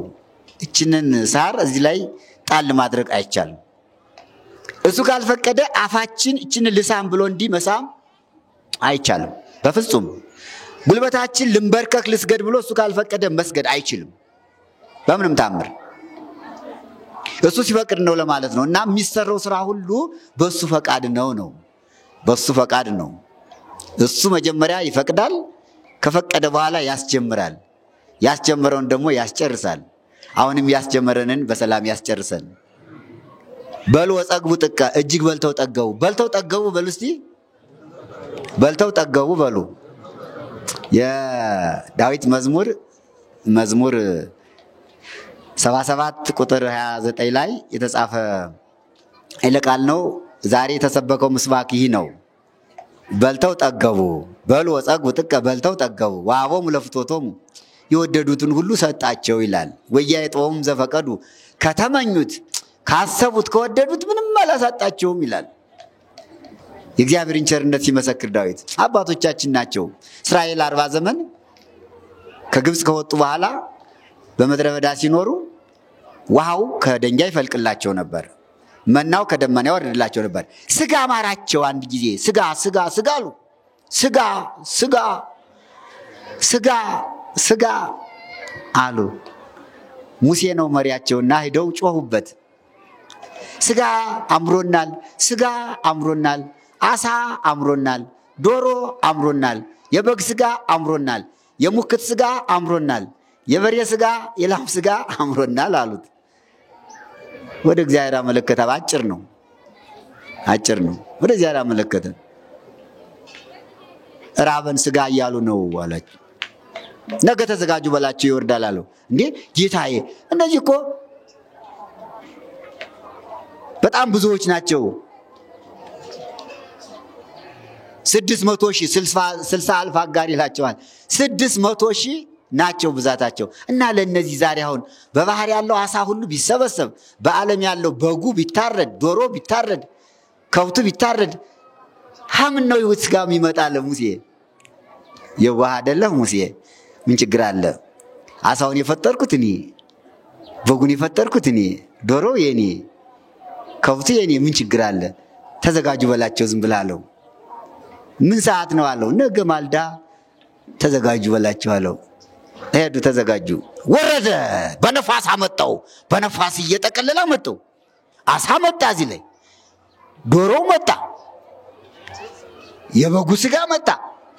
እችንን ሳር እዚህ ላይ ጣል ማድረግ አይቻልም። እሱ ካልፈቀደ አፋችን እችንን ልሳም ብሎ እንዲህ መሳም አይቻልም በፍጹም። ጉልበታችን ልንበርከክ ልስገድ ብሎ እሱ ካልፈቀደ መስገድ አይችልም በምንም ታምር። እሱ ሲፈቅድ ነው ለማለት ነው። እና የሚሰራው ስራ ሁሉ በሱ ፈቃድ ነው በሱ ፈቃድ ነው። እሱ መጀመሪያ ይፈቅዳል፣ ከፈቀደ በኋላ ያስጀምራል፣ ያስጀመረውን ደግሞ ያስጨርሳል። አሁንም ያስጀመረንን በሰላም ያስጨርሰን። በሉ ወጸግቡ ጥቀ እጅግ በልተው ጠገቡ በሉ እስቲ በልተው ጠገቡ በሉ። የዳዊት መዝሙር 77 ቁጥር 29 ላይ የተጻፈ ቃል ነው። ዛሬ የተሰበከው ምስባክ ይህ ነው። በልተው ጠገቡ በሉ ወጸግቡ ጥቀ በልተው ጠገቡ ወሀቦሙ ለፍትወቶሙ የወደዱትን ሁሉ ሰጣቸው ይላል። ወያይጦሙ ዘፈቀዱ ከተመኙት ካሰቡት ከወደዱት ምንም አላሳጣቸውም ይላል። የእግዚአብሔርን ቸርነት ሲመሰክር ዳዊት አባቶቻችን ናቸው። እስራኤል 40 ዘመን ከግብጽ ከወጡ በኋላ በመድረ በዳ ሲኖሩ ውሃው ከድንጋይ ይፈልቅላቸው ነበር። መናው ከደመና ይወርድላቸው ነበር። ስጋ አማራቸው። አንድ ጊዜ ስጋ ስጋ ስጋ አሉ። ስጋ ስጋ ስጋ ስጋ አሉ። ሙሴ ነው መሪያቸውና ሄደው ጮሁበት። ስጋ አምሮናል፣ ስጋ አምሮናል፣ አሳ አምሮናል፣ ዶሮ አምሮናል፣ የበግ ስጋ አምሮናል፣ የሙክት ስጋ አምሮናል፣ የበሬ ስጋ የላም ስጋ አምሮናል አሉት። ወደ እግዚአብሔር አመለከተ። አጭር ነው ወደ እግዚአብሔር አመለከተ። ራበን ስጋ እያሉ ነው አላቸው። ነገ ተዘጋጁ በላቸው ይወርዳል አለው። እንዴ ጌታዬ እነዚህ እኮ በጣም ብዙዎች ናቸው። 600,000 60,000 አጋር ይላቸዋል። 600,000 ናቸው ብዛታቸው። እና ለነዚህ ዛሬ አሁን በባህር ያለው አሳ ሁሉ ቢሰበሰብ፣ በዓለም ያለው በጉ ቢታረድ፣ ዶሮ ቢታረድ፣ ከብቱ ቢታረድ ሀምን ነው ይሁት ስጋ የሚመጣለ? ሙሴ የዋህ አይደለም ሙሴ? ምን ችግር አለ? አሳውን የፈጠርኩት እኔ፣ በጉን የፈጠርኩት እኔ፣ ዶሮ የኔ፣ ከብቱ የኔ፣ ምን ችግር አለ? ተዘጋጁ በላቸው ዝም ብላለው። ምን ሰዓት ነው አለው። ነገ ማልዳ ተዘጋጁ በላቸው አለው። ሄዱ ተዘጋጁ። ወረደ፣ በነፋስ አመጣው። በነፋስ እየጠቀለለ አመጣው። አሳ መጣ፣ እዚህ ላይ ዶሮ መጣ፣ የበጉ ስጋ መጣ።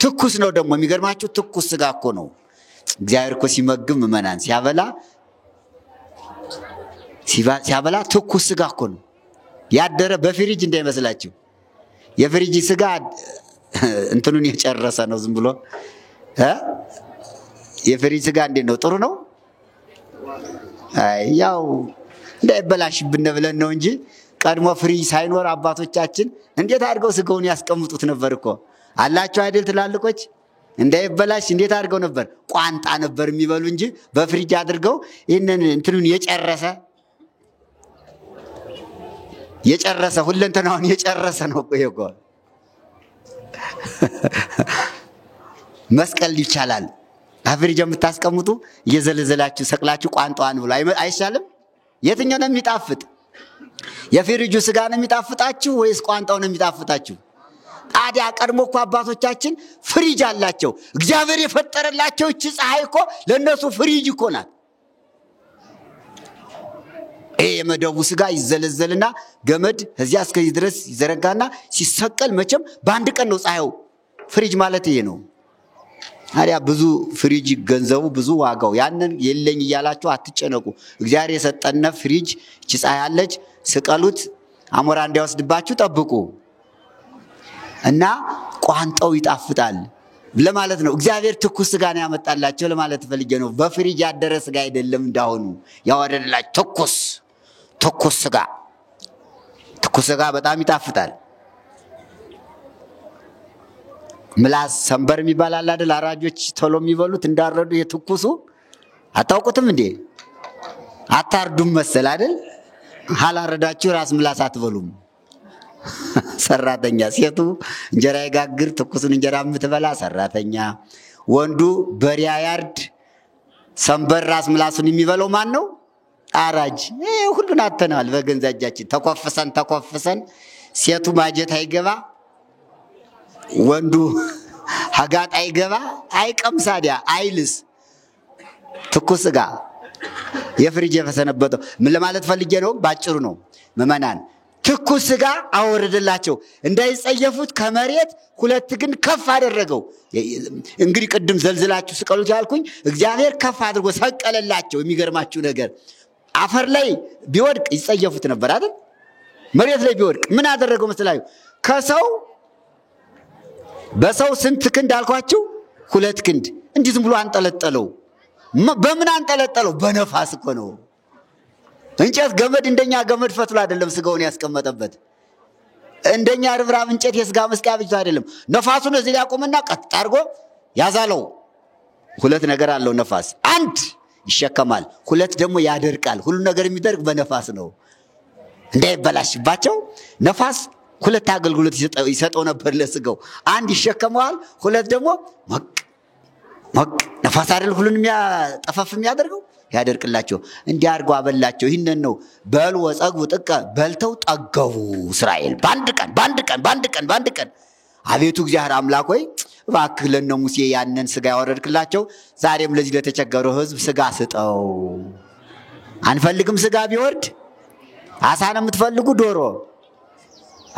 ትኩስ ነው ደግሞ የሚገርማችሁ፣ ትኩስ ስጋ እኮ ነው። እግዚአብሔር እኮ ሲመግብ ምእመናን ሲያበላ ትኩስ ስጋ እኮ ነው ያደረ። በፍሪጅ እንዳይመስላችሁ። የፍሪጅ ስጋ እንትኑን የጨረሰ ነው ዝም ብሎ። የፍሪጅ ስጋ እንዴት ነው? ጥሩ ነው። አይ ያው እንዳይበላሽብን ብለን ነው እንጂ ቀድሞ ፍሪጅ ሳይኖር አባቶቻችን እንዴት አድርገው ስጋውን ያስቀምጡት ነበር እኮ። አላችሁ አይደል ትላልቆች? እንዳይበላሽ እንዴት አድርገው ነበር? ቋንጣ ነበር የሚበሉ እንጂ በፍሪጅ አድርገው ይሄንን እንትኑን የጨረሰ ሁለንተናውን የጨረሰ ነው እኮ። መስቀል ይቻላል። በፍሪጅ የምታስቀምጡ እየዘለዘላችሁ ሰቅላችሁ ቋንጣዋን ብሎ አይሻልም? የትኛው ነው የሚጣፍጥ? የፍሪጁ ስጋ ነው የሚጣፍጣችሁ ወይስ ቋንጣው ነው የሚጣፍጣችሁ? ታዲያ ቀድሞ እኮ አባቶቻችን ፍሪጅ አላቸው። እግዚአብሔር የፈጠረላቸው እቺ ፀሐይ እኮ ለነሱ ፍሪጅ እኮ ናት። የመደቡ ስጋ ይዘለዘልና ገመድ እዚያ እስከዚህ ድረስ ይዘረጋና ሲሰቀል መቼም በአንድ ቀን ነው ፀሐዩ። ፍሪጅ ማለት ይሄ ነው። ታዲያ ብዙ ፍሪጅ ገንዘቡ ብዙ ዋጋው። ያንን የለኝ እያላችሁ አትጨነቁ። እግዚአብሔር የሰጠነ ፍሪጅ እቺ ፀሐይ አለች። ስቀሉት፣ አሞራ እንዳይወስድባችሁ ጠብቁ። እና ቋንጣው ይጣፍጣል ለማለት ነው። እግዚአብሔር ትኩስ ስጋ ነው ያመጣላቸው ለማለት ፈልጌ ነው። በፍሪጅ ያደረ ስጋ አይደለም እንዳሁኑ ያወረደላቸው ትኩስ ስጋ በጣም ይጣፍጣል። ምላስ ሰንበር የሚባል አለ አይደል? አራጆች ቶሎ የሚበሉት እንዳረዱ የትኩሱ አታውቁትም እንዴ? አታርዱም መሰል አይደል? ሀላረዳችሁ ራስ ምላስ አትበሉም። ሰራተኛ ሴቱ እንጀራ ይጋግር ትኩስን እንጀራ የምትበላ ሰራተኛ፣ ወንዱ በሪያ ያርድ ሰንበር ራስ ምላሱን የሚበለው ማን ነው? አራጅ። ሁሉን አተናል በገንዛ እጃችን ተኮፍሰን ሴቱ ማጀት አይገባ፣ ወንዱ ሀጋጥ አይገባ፣ አይቀምሳዲያ አይልስ። ትኩስ ስጋ የፍሪጅ የፈሰነበተው ምን ለማለት ፈልጌ ነው? ባጭሩ ነው ምእመናን፣ ትኩስ ስጋ አወረደላቸው እንዳይጸየፉት ከመሬት 2 ግን ከፍ አደረገው። እንግዲህ ቅድም ዘልዝላችሁ ስቀሉት ያልኩኝ እግዚአብሔር ከፍ አድርጎ ሰቀለላቸው። የሚገርማችሁ ነገር አፈር ላይ ቢወድቅ ይጸየፉት ነበር አይደል? መሬት ላይ ቢወድቅ ምን አደረገው መስላችሁ? በሰው ስንት ክንድ አልኳችሁ? 2 ክንድ። እንዲህ ዝም ብሎ አንጠለጠለው። በምን አንጠለጠለው? በነፋስ እኮ ነው። እንጨት ገመድ እንደኛ ገመድ ፈትሎ አይደለም ስጋውን ያስቀመጠበት። እንደኛ ርብራብ እንጨት የስጋ መስቀያ ብቻ አይደለም። ነፋሱን እዚህ ላይ ያቆምና ቀጥ አድርጎ ያዛለው። 2 ነገር አለው ነፋስ። 1 ይሸከማል፣ 2 ደግሞ ያደርቃል። ሁሉ ነገር የሚደርቅ በነፋስ ነው። እንዳይበላሽባቸው ነፋስ 2 አገልግሎት ይሰጠው ነበር ለስጋው። 1 ይሸከመዋል፣ 2 ደግሞ ሞቅ ነፋስ አይደል ሁሉን የሚያጠፋፍ የሚያደርገው ያደርቅላቸው እንዲያርገው አበላቸው። ይህንን ነው በሉ ወጸግቡ ጥቀ በልተው ጠገቡ እስራኤል በአንድ ቀን። አቤቱ እግዚአብሔር አምላክ ሆይ እባክህ ለነ ሙሴ ያንን ስጋ ያወረድክላቸው ዛሬም ለዚህ ለተቸገረው ሕዝብ ስጋ ስጠው። አንፈልግም ስጋ ቢወርድ አሳ ነው የምትፈልጉ? ዶሮ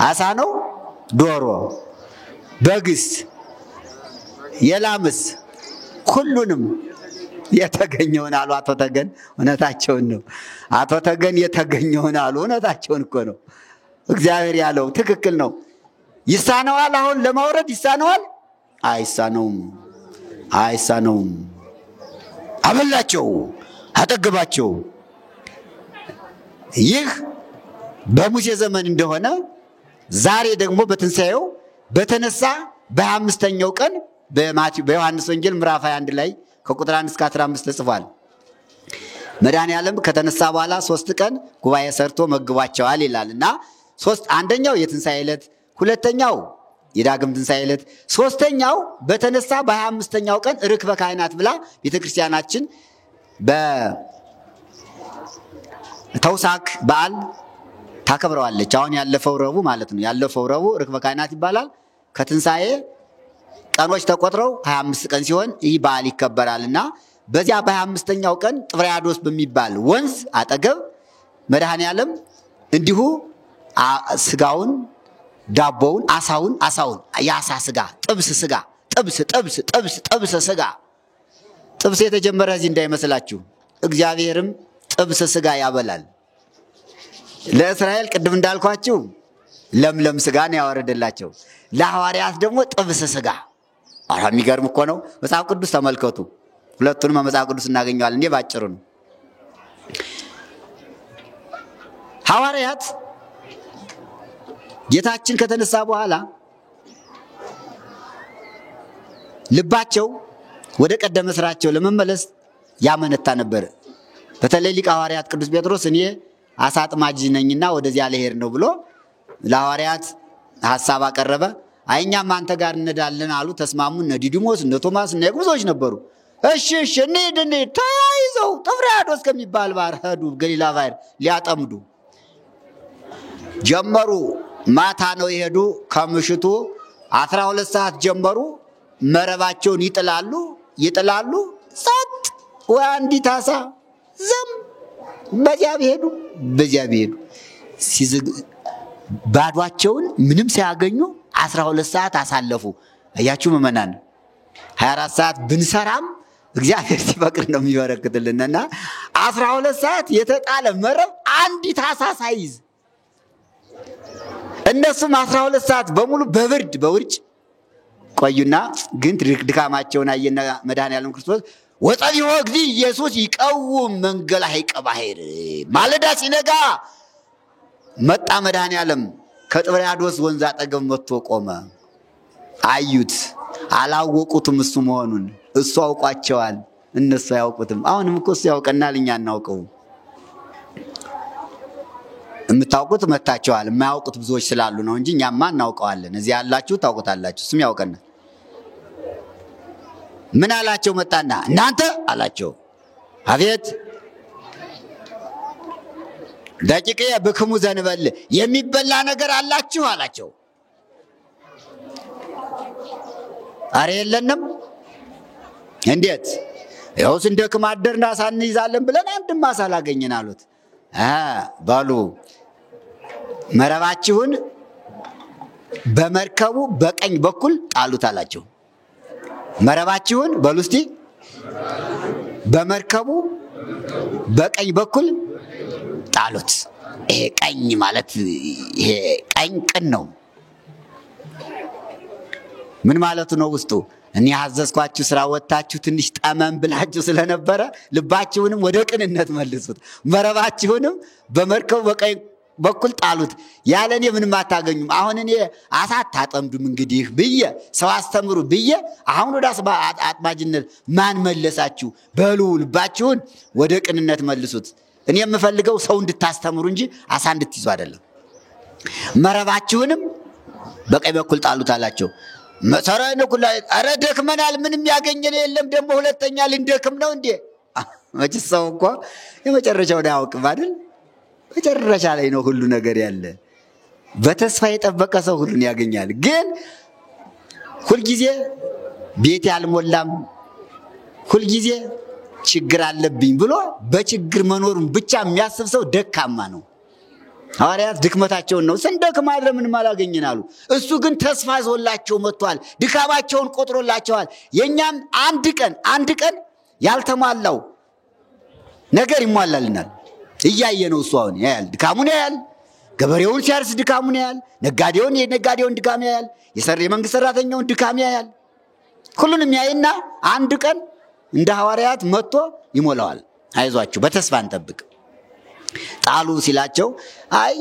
አሳ ነው ዶሮ በግስ የላምስ ሁሉንም የተገኘውን አሉ። አቶ ተገን እውነታቸውን ነው። አቶ ተገን የተገኘውን አሉ። እውነታቸውን እኮ ነው። እግዚአብሔር ያለው ትክክል ነው። ይሳነዋል? አሁን ለማውረድ ይሳነዋል? አይሳነውም። አበላቸው፣ አጠገባቸው። ይህ በሙሴ ዘመን እንደሆነ ዛሬ ደግሞ በትንሣኤው በተነሳ በ25ኛው ቀን በዮሐንስ ወንጌል ምዕራፍ 21 ላይ ከቁጥር 1 እስከ 15 ተጽፏል። መድኃኔዓለም ከተነሳ በኋላ 3 ቀን ጉባኤ ሰርቶ መግቧቸዋል ይላልና አንደኛው የትንሣኤ ዕለት፣ ሁለተኛው የዳግም ትንሣኤ ዕለት፣ ሶስተኛው በተነሳ በ25ኛው ቀን ርክበ ካህናት ብላ ቤተክርስቲያናችን በተውሳክ በዓል ታከብረዋለች። አሁን ያለፈው ረቡዕ ማለት ነው። ያለፈው ረቡዕ ርክበ ካህናት ይባላል። ከትንሣኤ ቀኖች ተቆጥረው 25 ቀን ሲሆን ይህ በዓል ይከበራልና በዚያ በ25ኛው ቀን ጥብርያዶስ በሚባል ወንዝ አጠገብ መድኃኔዓለም እንዲሁ ስጋውን፣ ዳቦውን፣ አሳውን የአሳ ስጋ ጥብስ ስጋ ጥብስ ስጋ ጥብስ የተጀመረ እዚህ እንዳይመስላችሁ። እግዚአብሔርም ጥብስ ስጋ ያበላል። ለእስራኤል ቅድም እንዳልኳችሁ ለምለም ስጋ ነው ያወረደላቸው። ለሐዋርያት ደግሞ ጥብስ ስጋ። አራ የሚገርም እኮ ነው። መጽሐፍ ቅዱስ ተመልከቱ። ሁለቱንም መጽሐፍ ቅዱስ እናገኘዋለን። እንዴ ባጭሩ ነው። ሐዋርያት ጌታችን ከተነሳ በኋላ ልባቸው ወደ ቀደመ ስራቸው ለመመለስ ያመነታ ነበር። በተለይ ሊቀ ሐዋርያት ቅዱስ ጴጥሮስ እኔ አሳ አጥማጅ ነኝና ወደዚያ ልሄድ ነው ብሎ ለሐዋርያት ሐሳብ አቀረበ። አይኛም አንተ ጋር እንሄዳለን አሉ። ተስማሙ። እነ ዲዲሞስ እነ ቶማስ እነ ብዙዎች ነበሩ። እሺ እንሂድ ተያይዘው ጥብርያዶስ ከሚባል ባህር ሄዱ። ገሊላ ባህር ሊያጠምዱ ጀመሩ። ማታ ነው የሄዱ። ከምሽቱ 12 ሰዓት ጀመሩ። መረባቸውን ይጥላሉ። ጸጥ ወይ አንዲት አሳ ዝም በዚያ ቢሄዱ ባዷቸውን ምንም ሳያገኙ 12 ሰዓት አሳለፉ። አያችሁ ምእመናን፣ 24 ሰዓት ብንሰራም እግዚአብሔር ሲፈቅድ ነው የሚበረክትልንና 12 ሰዓት የተጣለ መረብ አንዲት አሳ ሳይዝ እነሱም 12 ሰዓት በሙሉ በውርጭ ቆዩና ግን ድካማቸውን አየና መድኃኔዓለም ክርስቶስ ወጸቢሖ እግዚእ ኢየሱስ ይቀውም መንገለ ሐይቀ ባሕር። ማለዳ ሲነጋ መጣ መድኃኔዓለም ከጥብርያዶስ ወንዝ አጠገብ መጥቶ ቆመ። አዩት። አላወቁትም እሱ መሆኑን። እሱ አውቋቸዋል፣ እነሱ አያውቁትም። አሁንም እኮ እሱ ያውቀናል፣ እኛ አናውቀውም። የምታውቁት መታቸዋል፣ የማያውቁት ብዙዎች ስላሉ ነው እንጂ እኛማ እናውቀዋለን። እዚህ ያላችሁ ታውቁታላችሁ፣ እሱም ያውቀናል። ምን አላቸው? መጣና እናንተ አላቸው። አቤት። ደቂቄ ብክሙ ዘንበል የሚበላ ነገር አላችሁ አላቸው። አረ የለንም። እንዴት? ያው ስንደክም አደርና አሳ እንይዛለን ብለን አንድም አሳ አላገኘን አሉት። በሉ መረባችሁን በመርከቡ በቀኝ በኩል ጣሉት አላቸው። መረባችሁን በሉ እስቲ በመርከቡ በቀኝ በኩል ጣሉት። ይሄ ቀኝ ማለት ይሄ ቀኝ ቅን ነው። ምን ማለቱ ነው? ውስጡ እኔ ያዘዝኳችሁ ስራ ወጣችሁ ትንሽ ጠመም ብላችሁ ስለነበረ ልባችሁንም ወደ ቅንነት መልሱት። መረባችሁንም በመርከቡ በቀኝ በኩል ጣሉት። ያለኔ ምንም አታገኙም። አሁን እኔ አሳ አታጠምዱም እንግዲህ ብዬ ሰው አስተምሩ ብዬ አሁን ወደ አጥማጅነት ማን መለሳችሁ? በሉ ልባችሁን ወደ ቅንነት መልሱት። እኔ የምፈልገው ሰው እንድታስተምሩ እንጂ አሳ እንድትይዙ አይደለም። መረባችሁንም በቀኝ በኩል ጣሉት አላቸው። መሰረነ ኩላ አረ ደክመናል፣ ምንም ያገኘን የለም፣ ደግሞ ሁለተኛ ልንደክም ነው እንዴ? መቼስ ሰው እኮ የመጨረሻውን አያውቅም አይደል? መጨረሻ ላይ ነው ሁሉ ነገር ያለ። በተስፋ የጠበቀ ሰው ሁሉን ያገኛል። ግን ሁልጊዜ ቤት ያልሞላም ሁልጊዜ ችግር አለብኝ ብሎ በችግር መኖሩን ብቻ የሚያስብ ሰው ደካማ ነው። ሐዋርያት ድክመታቸውን ነው ስንደክም አድረን ምንም አላገኘን አሉ። እሱ ግን ተስፋ ይዞላቸው መጥቷል። ድካማቸውን ቆጥሮላቸዋል። የኛም አንድ ቀን ያልተሟላው ነገር ይሟላልናል። እያየ ነው እሱ አሁን ያያል፣ ድካሙን ያያል። ገበሬውን ሲያርስ ድካሙን ያያል። የነጋዴውን ድካም ያያል። የመንግስት ሰራተኛውን ድካም ያያል። ሁሉንም ያይና አንድ ቀን እንደ ሐዋርያት መጥቶ ይሞላዋል። አይዟችሁ በተስፋ እንጠብቅ። ጣሉ ሲላቸው አይ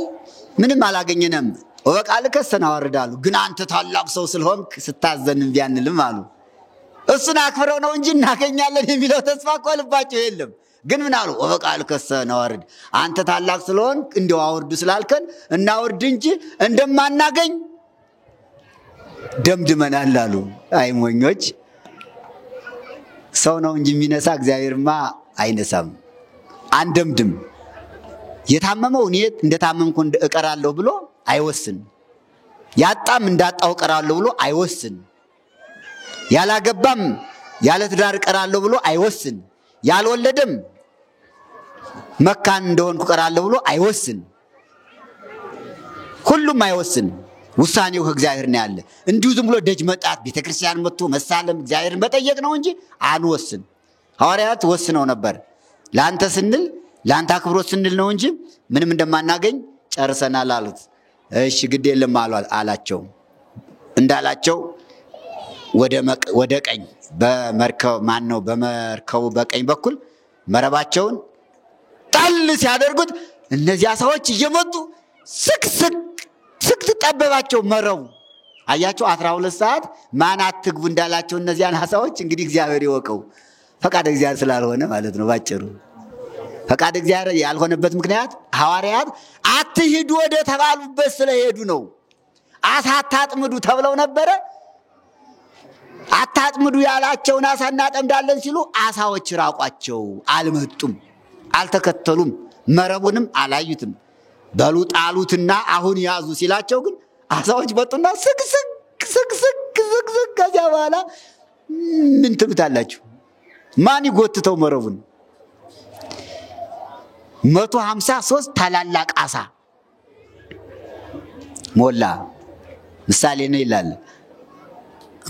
ምንም አላገኘንም ወበቃልከ ሰናወርዳሉ። ግን አንተ ታላቅ ሰው ስለሆንክ ስታዘን እንቢ አንልም አሉ። እሱን አክብረው ነው እንጂ እናገኛለን የሚለው ተስፋ እኮ ልባቸው የለም። ግን ምን አሉ? ወበቃልከ ሰናወርድ፣ አንተ ታላቅ ስለሆንክ እንደው አውርዱ ስላልከን እናወርድ እንጂ እንደማናገኝ ደምድመናል አሉ። አይ ሞኞች፣ ሰው ነው እንጂ የሚነሳ እግዚአብሔርማ አይነሳም። አንደምድም። የታመመው እኔ እንደታመምኩ እቀራለሁ ብሎ አይወስን። ያጣም እንዳጣው እቀራለሁ ብሎ አይወስን። ያላገባም ያለ ትዳር እቀራለሁ ብሎ አይወስን። ያልወለደም መካን እንደሆንኩ እቀራለሁ ብሎ አይወስን። ሁሉም አይወስን። ውሳኔው ከእግዚአብሔር ነው ያለ። እንዲሁ ዝም ብሎ ደጅ መጣት ቤተክርስቲያን መጥቶ መሳለም እግዚአብሔርን መጠየቅ ነው እንጂ አንወስን። ሐዋርያት ወስነው ነበር። ላንተ ስንል ላንተ አክብሮት ስንል ነው እንጂ ምንም እንደማናገኝ ጨርሰናል አሉት። እሺ ግድ የለም አላቸው። እንዳላቸው ወደ ቀኝ በመርከቡ በቀኝ በኩል መረባቸውን ጣል ሲያደርጉት እነዚያ ሰዎች እየመጡ ስክስክ ጠበባቸው መረቡ። አያቸው 12 ሰዓት ማን አትግቡ እንዳላቸው እነዚያን ሐሳቦች እንግዲህ እግዚአብሔር ይወቀው። ፈቃድ እግዚአብሔር ስላልሆነ ማለት ነው ባጭሩ። ፈቃድ እግዚአብሔር ያልሆነበት ምክንያት ሐዋርያት አትሂዱ ወደ ተባሉበት ስለሄዱ ነው። አሳ አታጥምዱ ተብለው ነበረ። አታጥምዱ ያላቸውን አሳ እናጠምዳለን ሲሉ አሳዎች ራቋቸው፣ አልመጡም፣ አልተከተሉም፣ መረቡንም አላዩትም። በሉ ጣሉትና አሁን ያዙ ሲላቸው ግን አሳዎች መጡና ስክስክ ከዚያ በኋላ ምን ትሉታላችሁ? ማን ይጎትተው መረቡን? 153 ታላላቅ አሳ ሞላ። ምሳሌ ነው ይላል።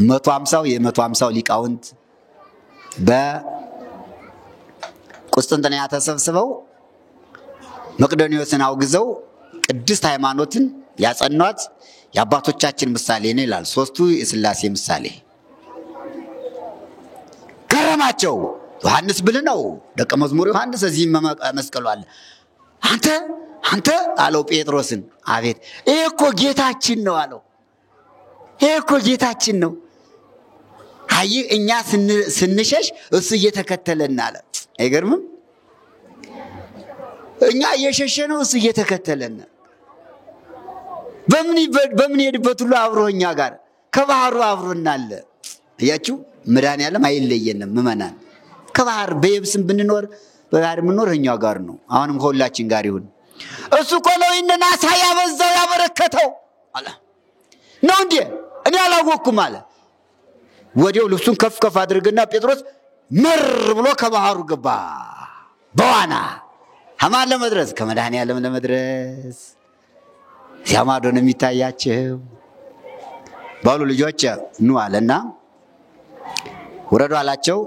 150 ሊቃውንት በቁስጥንጥንያ ተሰብስበው መቅዶንዮስን አውግዘው ቅድስት ሃይማኖትን ያጸኗት የአባቶቻችን ምሳሌ ነው ይላል። ሶስቱ የሥላሴ ምሳሌ ገረማቸው። ዮሐንስ ብልህ ነው፣ ደቀ መዝሙር ዮሐንስ እዚህ መስቀሉ አለ። አንተ አለው ጴጥሮስን። አቤት፣ ይሄ እኮ ጌታችን ነው አለው። ይሄ እኮ ጌታችን ነው። አይ እኛ ስንሸሽ እሱ እየተከተለን አለ። አይገርምም? እኛ እየሸሸነው እሱ እየተከተለን። በምን ሄድበት ሁሉ አብሮኛ ጋር ከባህሩ አብሮናል። እያችሁ መድኃኒዓለም አይለየንም። ምእመናን ከባህር በየብስም ብንኖር በባህር ምንኖር እኛው ጋር ነው። አሁንም ከሁላችን ጋር ይሁን። እሱ እኮ ነው ይህንን አሳ ያበዛው ያበረከተው አለ። ነው እንዴ? እኔ አላወቅኩም አለ። ወዲያው ልብሱን ከፍ አድርግና ጴጥሮስ መር ብሎ ከባህሩ ገባ በዋና ሐማን ለመድረስ ከመድኃኒዓለም ለመድረስ። ሲያማዶ ነው የሚታያቸው። ባሉ ልጆች ኑ አለና ወረዱ አላቸው።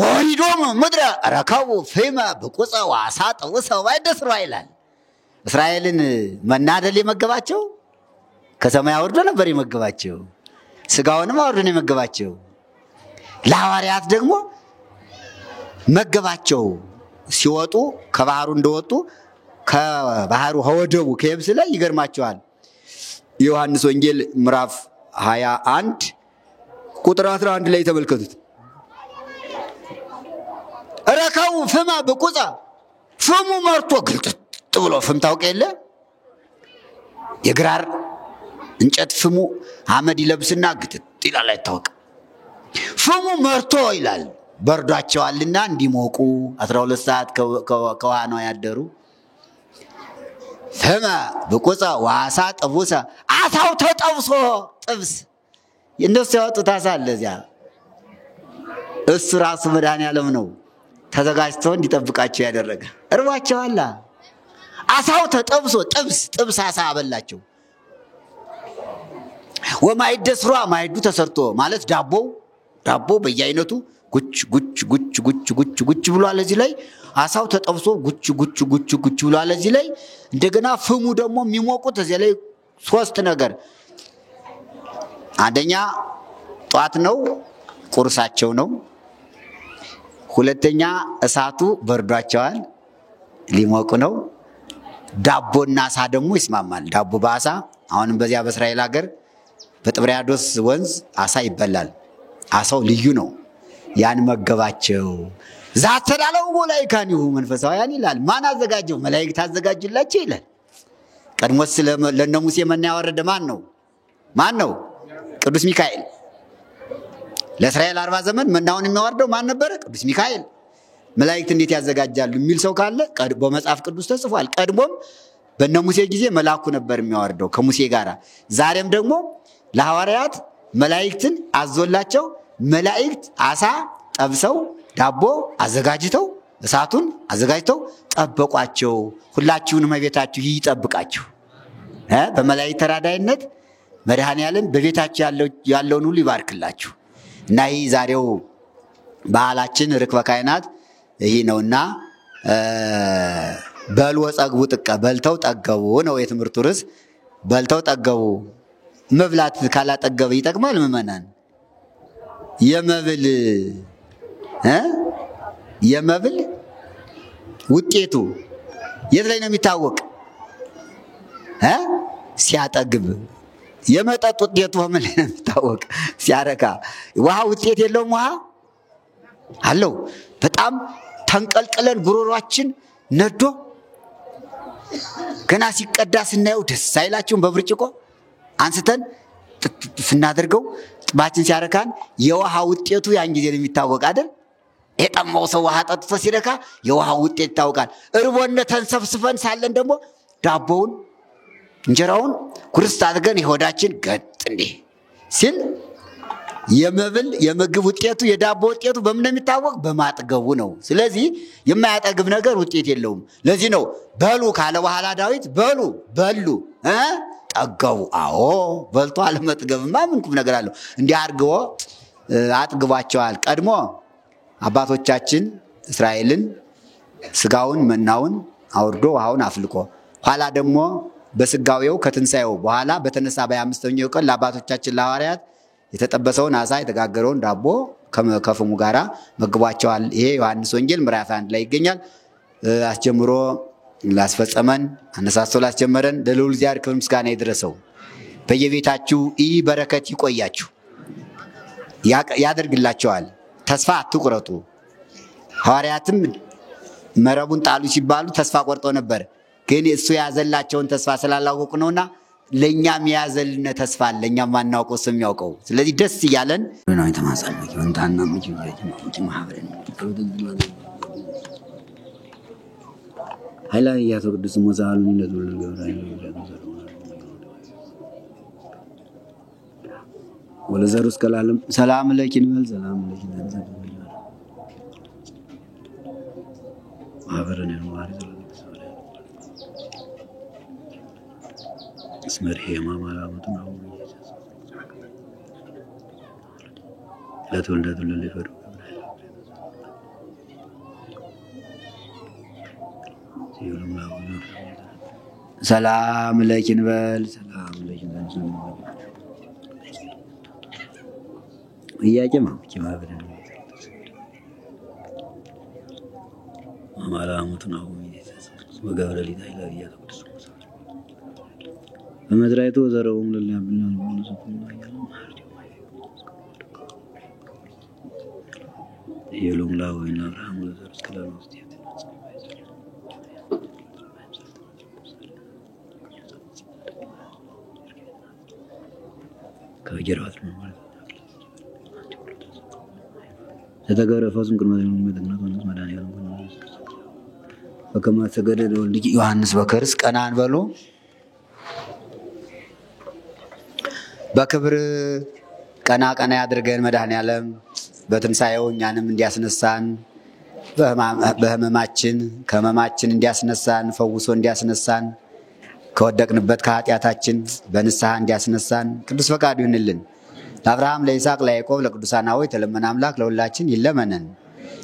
ወሪዶም ምድረ ረከቡ ፍመ በቁፀ ዋሳ ጠውሰው ባይደስሩ ይላል። እስራኤልን መናደል የመገባቸው ከሰማይ አውርዶ ነበር የመገባቸው። ስጋውንም አውርዶ ነው የመገባቸው። ለሐዋርያት ደግሞ መገባቸው። ሲወጡ ከባህሩ እንደወጡ ከባህሩ ወደቡ ከየብስ ላይ ይገርማቸዋል። ዮሐንስ ወንጌል ምዕራፍ 21 ቁጥር 11 ላይ ተመልከቱት። ረከቡ ፍመ በቁፀ ፍሙ መርቶ ግልጥጥ ብሎ ፍም ታውቅ የለ የግራር እንጨት ፍሙ አመድ ይለብስና ግጥጥ ይላል። አይታወቅ ፍሙ መርቶ ይላል። በርዷቸዋልና እንዲሞቁ 12 ሰዓት ከውሃ ነው ያደሩ። ፈመ ብቁፀ ወአሳ ጥቡሰ አሳው ተጠብሶ ጥብስ እነሱ ያወጡት አሳ አለ እዚያ። እሱ ራሱ መድኃኔዓለም ነው ተዘጋጅቶ እንዲጠብቃቸው ያደረገ። እርቧቸዋል። አሳው ተጠብሶ ጥብስ አሳ አበላቸው። ወማዕደ ሥሩዕ ማዕዱ ተሰርቶ ማለት ዳቦ በየአይነቱ ጉች ብሏል። እዚህ ላይ አሳው ተጠብሶ ጉች ብሏል። እዚህ ላይ እንደገና ፍሙ ደግሞ የሚሞቁት እዚህ ላይ 3 ነገር። አንደኛ ጧት ነው ቁርሳቸው ነው። ሁለተኛ እሳቱ በርዷቸዋል ሊሞቁ ነው። ዳቦና አሳ ደግሞ ይስማማል። ዳቦ በአሳ አሁንም በዚያ በእስራኤል ሀገር በጥብርያዶስ ወንዝ አሳ ይበላል። አሳው ልዩ ነው። ያን መገባቸው። ዛተዳለው መላእክታኒሁ መንፈሳውያን ይላል። ማን አዘጋጀው? መላእክት አዘጋጁላቸው ይላል። ቀድሞስ ለነ ሙሴ መና ያወረደ ማን ነው? ቅዱስ ሚካኤል። ለእስራኤል 40 ዘመን መናውን የሚያወርደው ማን ነበረ? ቅዱስ ሚካኤል። መላእክት እንዴት ያዘጋጃሉ የሚል ሰው ካለ በመጽሐፍ ቅዱስ ተጽፏል። ቀድሞም በነ ሙሴ ጊዜ መልአኩ ነበር የሚያወርደው ከሙሴ ጋር። ዛሬም ደግሞ ለሐዋርያት መላእክትን አዞላቸው መላእክት አሳ ጠብሰው ዳቦ አዘጋጅተው እሳቱን አዘጋጅተው ጠበቋቸው። ሁላችሁንም በቤታችሁ ይጠብቃችሁ። በመላእክት ተራዳይነት መድኃኔዓለም በቤታችሁ ያለውን ሁሉ ይባርክላችሁ። እና ይህ ዛሬው በዓላችን ርክበ ካህናት ይህ ነውና በልዎ ጸግቡ ጥቀ በልተው ጠገቡ ነው የትምህርቱ ርዕስ። በልተው ጠገቡ። መብላት ካላጠገበ ይጠቅማል? ምእመናን የመብል ውጤቱ የት ላይ ነው የሚታወቅ? ሲያጠግብ። የመጠጥ ውጤቱ ምን ላይ ነው የሚታወቅ? ሲያረካ። ውሃ ውጤት የለውም? ውሃ አለው። በጣም ተንቀልቅለን ጉሮሯችን ነዶ ገና ሲቀዳ ስናየው ደስ አይላችሁም? በብርጭቆ አንስተን ስናደርገው ጥባችን ሲያረካን የውሃ ውጤቱ ያን ጊዜ ነው የሚታወቅ አይደል? የጠማው ሰው ውሃ ጠጥቶ ሲረካ የውሃ ውጤት ይታወቃል። እርቦነ ተንሰፍስፈን ሳለን ደግሞ ዳቦውን እንጀራውን ኩርስ አድርገን የሆዳችን ገጥ እንዴ ሲል የምግብ ውጤቱ የዳቦ ውጤቱ በምን የሚታወቅ? በማጥገቡ ነው። ስለዚህ የማያጠግብ ነገር ውጤት የለውም። ለዚህ ነው በሉ ካለ በኋላ ዳዊት በሉ ጠገቡ። አዎ በልቶ አለመጥገብማ ምን ቁም ነገር አለው? እንዲህ አድርጎ አጥግቧቸዋል። ቀድሞ አባቶቻችን እስራኤልን ስጋውን መናውን አውርዶ ውሃውን አፍልቆ ኋላ ደግሞ በስጋዌው ከትንሳኤው በኋላ በተነሳ በ25ኛው ቀን ለአባቶቻችን ለሐዋርያት የተጠበሰውን አሳ የተጋገረውን ዳቦ ከፍሙ ጋራ መግቧቸዋል። ይሄ ዮሐንስ ወንጌል ምዕራፍ 1 ላይ ይገኛል። አስጀምሮ ላስፈጸመን አነሳስቶ ላስጀመረን ለልዑል እግዚአብሔር ክብር ምስጋና ይድረሰው። በየቤታችሁ ይህ በረከት ይቆያችሁ ያደርግላቸዋል። ተስፋ አትቁረጡ። ሐዋርያትም መረቡን ጣሉ ሲባሉ ተስፋ ቆርጦ ነበር። ግን እሱ ያዘላቸውን ተስፋ ስላላወቁ ነውና ለኛም ያዘልነ ተስፋ አለ። ለኛም ማናውቀው ስም ያውቀው። ስለዚህ ደስ ይያለን ነው የተማጸነው ወንታና ምጅ ማህበረን ኃይላ ያቶ ቅዱስ ሞዛሉ ለዱል ገብራይ ወለዘሩስ ከላለም ሰላም ለኪን ወል ሰላም ለኪን ማህበረን ነው ማለት ነው። اسمره ما ملامتنا لا تولد اللي فرق سلام عليكم بل سلام عليكم يا جماعة كما بدنا ما ملامتنا وقبل لي لا يا በመድራይቱ ዘረውም ለሊያብልና ነው የሎም ላውና አብርሃም ለዘርስ ከላው ውስጥ ከጀራት ነው ማለት ለተገብረ ፈጹም ቅድመ መጥናት ወንስ መድኃኒዓለም በከመ ሰገደ ለወልድኪ ዮሐንስ በከርስ ቀና አንበሎ በክብር ቀና ቀና ያድርገን መድኃኒዓለም በትንሣኤው እኛንም እንዲያስነሳን በህመማችን ከህመማችን እንዲያስነሳን ፈውሶ እንዲያስነሳን ከወደቅንበት ከኃጢአታችን በንስሐ እንዲያስነሳን ቅዱስ ፈቃዱ ይሁንልን። ለአብርሃም ለይስሐቅ ለያዕቆብ ለቅዱሳን አበው የተለመነ አምላክ ለሁላችን ይለመነን።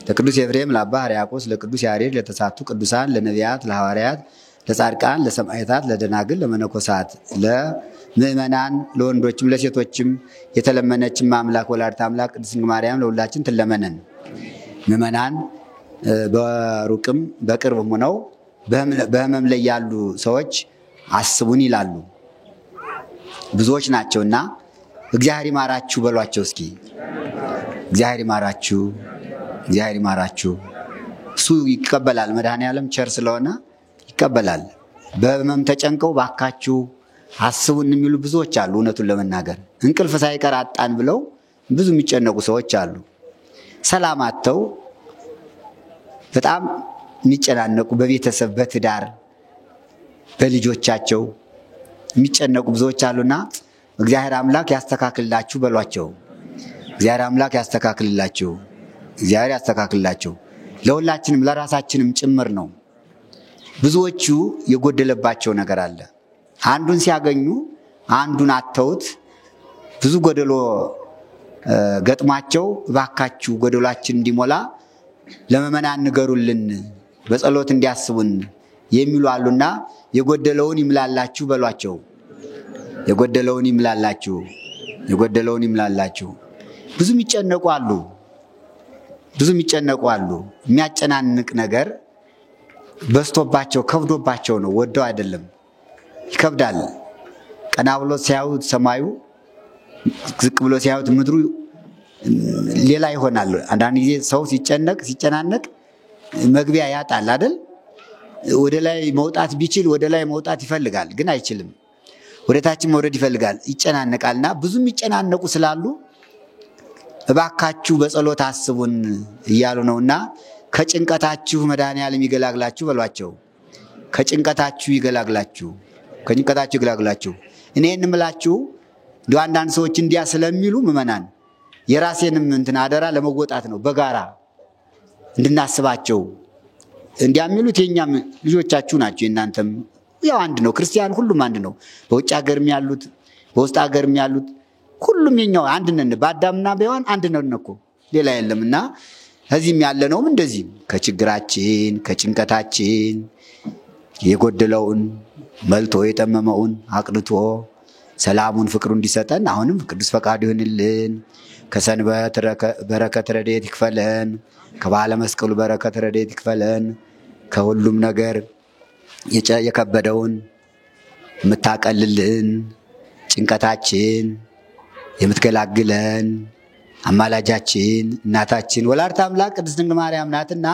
ለቅዱስ ኤፍሬም ለአባ ሕርያቆስ ለቅዱስ ያሬድ ለተሳቱ ቅዱሳን ለነቢያት ለሐዋርያት ለጻድቃን ለሰማዕታት ለደናግል ለመነኮሳት ለምእመናን ለወንዶችም ለሴቶችም የተለመነችም አምላክ ወላዲተ አምላክ ቅድስት ድንግል ማርያም ለሁላችን ትለመነን። ምእመናን በሩቅም በቅርብም ሆነው በህመም ላይ ያሉ ሰዎች አስቡን ይላሉ። ብዙዎች ናቸውና እግዚአብሔር ይማራችሁ በሏቸው እስኪ። እግዚአብሔር ይማራችሁ፣ እግዚአብሔር ይማራችሁ። እሱ ይቀበላል። መድኃኒዓለም ቸር ስለሆነ ይቀበላል። በህመም ተጨንቀው ባካችሁ አስቡን የሚሉ ብዙዎች አሉ። እውነቱን ለመናገር እንቅልፍ ሳይቀር አጣን ብለው ብዙ የሚጨነቁ ሰዎች አሉ። ሰላም አጥተው በጣም የሚጨናነቁ በቤተሰብ በትዳር በልጆቻቸው የሚጨነቁ ብዙዎች አሉና እግዚአብሔር አምላክ ያስተካክልላችሁ በሏቸው። እግዚአብሔር አምላክ ያስተካክልላችሁ፣ እግዚአብሔር ያስተካክልላችሁ። ለሁላችንም ለራሳችንም ጭምር ነው። ብዙዎቹ የጎደለባቸው ነገር አለ። አንዱን ሲያገኙ አንዱን አተውት ብዙ ጎደሎ ገጥሟቸው እባካችሁ ጎደሏችን እንዲሞላ ለምእመናን ንገሩልን በጸሎት እንዲያስቡን የሚሉ አሉና የጎደለውን ይምላላችሁ በሏቸው። የጎደለውን ይምላላችሁ፣ የጎደለውን ይምላላችሁ። ብዙ የሚጨነቁ አሉ፣ ብዙ የሚጨነቁ አሉ። የሚያጨናንቅ ነገር በስቶባቸው ከብዶባቸው ነው፣ ወደው አይደለም። ይከብዳል። ቀና ብሎ ሲያዩት ሰማዩ፣ ዝቅ ብሎ ሲያዩት ምድሩ ሌላ ይሆናል። አንዳንድ ጊዜ ሰው ሲጨናነቅ መግቢያ ያጣል አይደል? ወደ ላይ መውጣት ቢችል ወደ ላይ መውጣት ይፈልጋል፣ ግን አይችልም። ወደ ታችን መውረድ ይፈልጋል፣ ይጨናነቃልና ብዙ የሚጨናነቁ ስላሉ እባካችሁ በጸሎት አስቡን እያሉ ነውና ከጭንቀታችሁ መድኃኒዓለም ይገላግላችሁ በሏቸው። ከጭንቀታችሁ ይገላግላችሁ፣ ከጭንቀታችሁ ይገላግላችሁ። እኔ እንምላችሁ እንደ አንዳንድ ሰዎች እንዲያ ስለሚሉ ምእመናን የራሴንም እንትን አደራ ለመወጣት ነው። በጋራ እንድናስባቸው እንዲያሚሉት የኛም ልጆቻችሁ ናቸው። እናንተም ያው አንድ ነው። ክርስቲያን ሁሉም አንድ ነው። በውጭ ሀገርም ያሉት በውስጥ ሀገርም ያሉት ሁሉም የኛው አንድ ነን። በአዳምና በሔዋን አንድ ነን እኮ ሌላ የለምና እዚህም ያለነውም እንደዚህ ከችግራችን ከጭንቀታችን የጎደለውን መልቶ የጠመመውን አቅልቶ ሰላሙን ፍቅሩ እንዲሰጠን አሁንም ቅዱስ ፈቃዱ ይሁንልን። ከሰንበት በረከት ረድኤት ይክፈለን። ከባለ መስቀሉ በረከት ረድኤት ይክፈለን። ከሁሉም ነገር የከበደውን የምታቀልልን ጭንቀታችን የምትገላግለን አማላጃችን እናታችን ወላዲተ አምላክ ቅድስት ድንግል ማርያም ናትና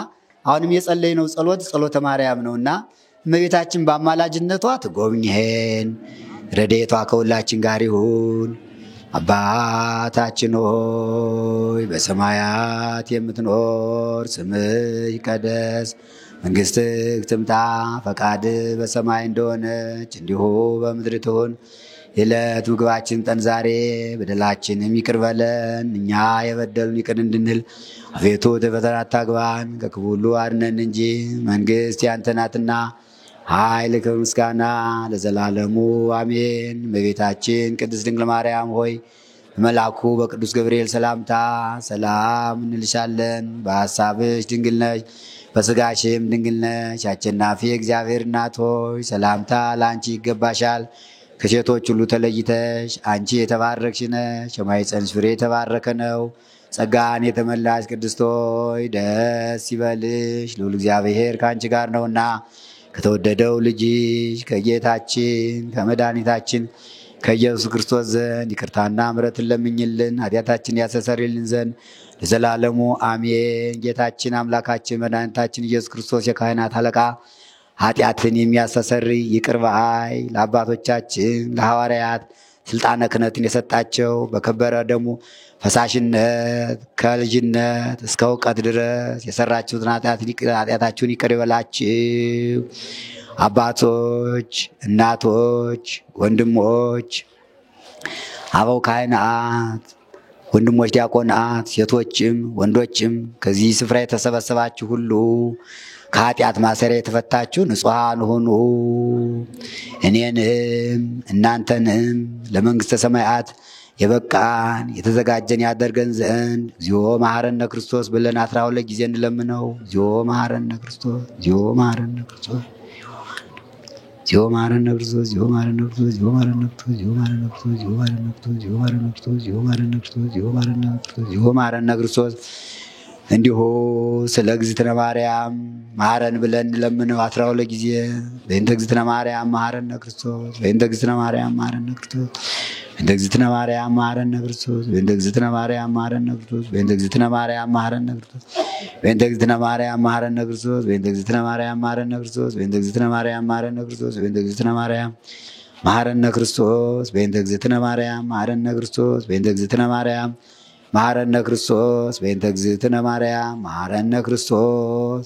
አሁንም የጸለይነው ጸሎት ጸሎተ ማርያም ነውና እመቤታችን በአማላጅነቷ ትጎብኝሄን። ረድኤቷ ከሁላችን ጋር ይሁን። አባታችን ሆይ በሰማያት የምትኖር ስምህ ይቀደስ፣ መንግሥትህ ትምጣ፣ ፈቃድህ በሰማይ እንደሆነች እንዲሁ በምድር ትሁን። የዕለት ምግባችን ስጠን ዛሬ፣ በደላችንን ይቅር በለን እኛ የበደሉንን ይቅር እንድንል፣ አቤቱ ወደ ፈተና አታግባን ከክፉ ሁሉ አድነን እንጂ መንግሥት ያንተ ናትና ኃይል፣ ክብር፣ ምስጋና ለዘላለሙ አሜን። እመቤታችን ቅድስት ድንግል ማርያም ሆይ በመልአኩ በቅዱስ ገብርኤል ሰላምታ ሰላም እንልሻለን። በሐሳብሽ ድንግል ነሽ፣ በሥጋሽም ድንግል ነሽ። አሸናፊ እግዚአብሔር እናት ሆይ ሰላምታ ለአንቺ ይገባሻል። ከሴቶች ሁሉ ተለይተሽ አንቺ የተባረክሽ ነሽ፣ የማኅፀንሽ ፍሬ የተባረከ ነው። ጸጋን የተመላሽ ቅድስት ሆይ ደስ ይበልሽ፣ ልዑል እግዚአብሔር ከአንቺ ጋር ነውና ከተወደደው ልጅሽ ከጌታችን ከመድኃኒታችን ከኢየሱስ ክርስቶስ ዘንድ ይቅርታና ምሕረትን ለምኝልን ኃጢአታችን ያስተሰርይልን ዘንድ ለዘላለሙ አሜን። ጌታችን አምላካችን መድኃኒታችን ኢየሱስ ክርስቶስ የካህናት አለቃ ኃጢአትን የሚያስተሰርይ ይቅር ባይ ለአባቶቻችን ለሐዋርያት ስልጣነ ክህነትን የሰጣቸው በከበረ ደሙ ፈሳሽነት ከልጅነት እስከ እውቀት ድረስ የሰራችሁትን ኃጢአታችሁን ይቅር ይበላችሁ። አባቶች፣ እናቶች፣ ወንድሞች፣ አበው ካህናት፣ ወንድሞች ዲያቆናት፣ ሴቶችም ወንዶችም ከዚህ ስፍራ የተሰበሰባችሁ ሁሉ ከኃጢአት ማሰሪያ የተፈታችሁ ንጹሐን ሁኑ። እኔንም እናንተንም ለመንግሥተ ሰማያት የበቃን የተዘጋጀን ያደርገን ዘንድ እግዚኦ መሐረነ ክርስቶስ ብለን 12 ጊዜ እንለምነው። እግዚኦ መሐረነ ክርስቶስ፣ እግዚኦ መሐረነ ክርስቶስ፣ እግዚኦ መሐረነ ክርስቶስ፣ እግዚኦ መሐረነ ክርስቶስ፣ እግዚኦ መሐረነ ክርስቶስ፣ እግዚኦ መሐረነ ክርስቶስ፣ እግዚኦ መሐረነ ክርስቶስ፣ እግዚኦ መሐረነ ክርስቶስ፣ እግዚኦ መሐረነ ክርስቶስ፣ እግዚኦ መሐረነ ክርስቶስ፣ እግዚኦ መሐረነ ክርስቶስ። እንዲሁ ስለ እግዝእትነ ማርያም መሐረን ብለን እንለምነው 12 ጊዜ። በእንተ እግዝእትነ ማርያም መሐረነ ክርስቶስ፣ በእንተ እግዝእትነ ማርያም መሐረነ ክርስቶስ፣ በእንተ እግዝእትነ ማርያም መሐረነ ክርስቶስ፣ በእንተ እግዝእትነ ማርያም መሐረነ ክርስቶስ፣ በእንተ እግዝእትነ ማርያም መሐረነ ክርስቶስ፣ በእንተ እግዝእትነ ማርያም መሐረነ ክርስቶስ፣ በእንተ እግዝእትነ ማርያም መሐረነ ክርስቶስ፣ በእንተ እግዝእትነ ማርያም መሐረነ ክርስቶስ፣ በእንተ እግዝእትነ ማርያም መሐረነ ክርስቶስ፣ በእንተ እግዝእትነ ማርያም መሐረነ ክርስቶስ፣ በእንተ እግዝእትነ ማርያም መሐረነ ክርስቶስ፣ በእንተ እግዝእትነ ማርያም መሐረነ ክርስቶስ።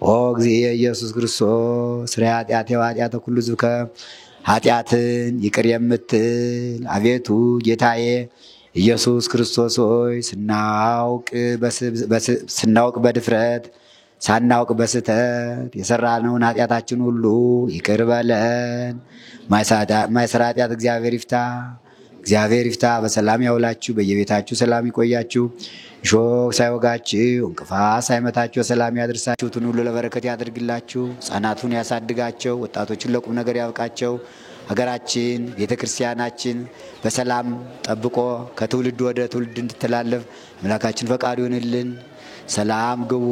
ኦ እግዚእ ኢየሱስ ክርስቶስ ስለ ኃጢአቴ ወኃጢአተ ኩሉ ሕዝብከ ኃጢአትን ይቅር የምትል አቤቱ ጌታዬ ኢየሱስ ክርስቶስ ሆይ ስናውቅ በድፍረት ሳናውቅ በስተት የሰራነውን ኃጢአታችን ሁሉ ይቅር በለን። ማይሰራ ኃጢአት እግዚአብሔር ይፍታ። እግዚአብሔር ይፍታ። በሰላም ያውላችሁ፣ በየቤታችሁ ሰላም ይቆያችሁ። እሾህ ሳይወጋችሁ እንቅፋት ሳይመታችሁ ሰላም ያድርሳችሁትን ሁሉ ለበረከት ያድርግላችሁ። ሕፃናቱን ያሳድጋቸው፣ ወጣቶችን ለቁም ነገር ያብቃቸው። ሀገራችን ቤተክርስቲያናችን በሰላም ጠብቆ ከትውልድ ወደ ትውልድ እንድትተላለፍ አምላካችን ፈቃዱ ይሁንልን። ሰላም ግቡ።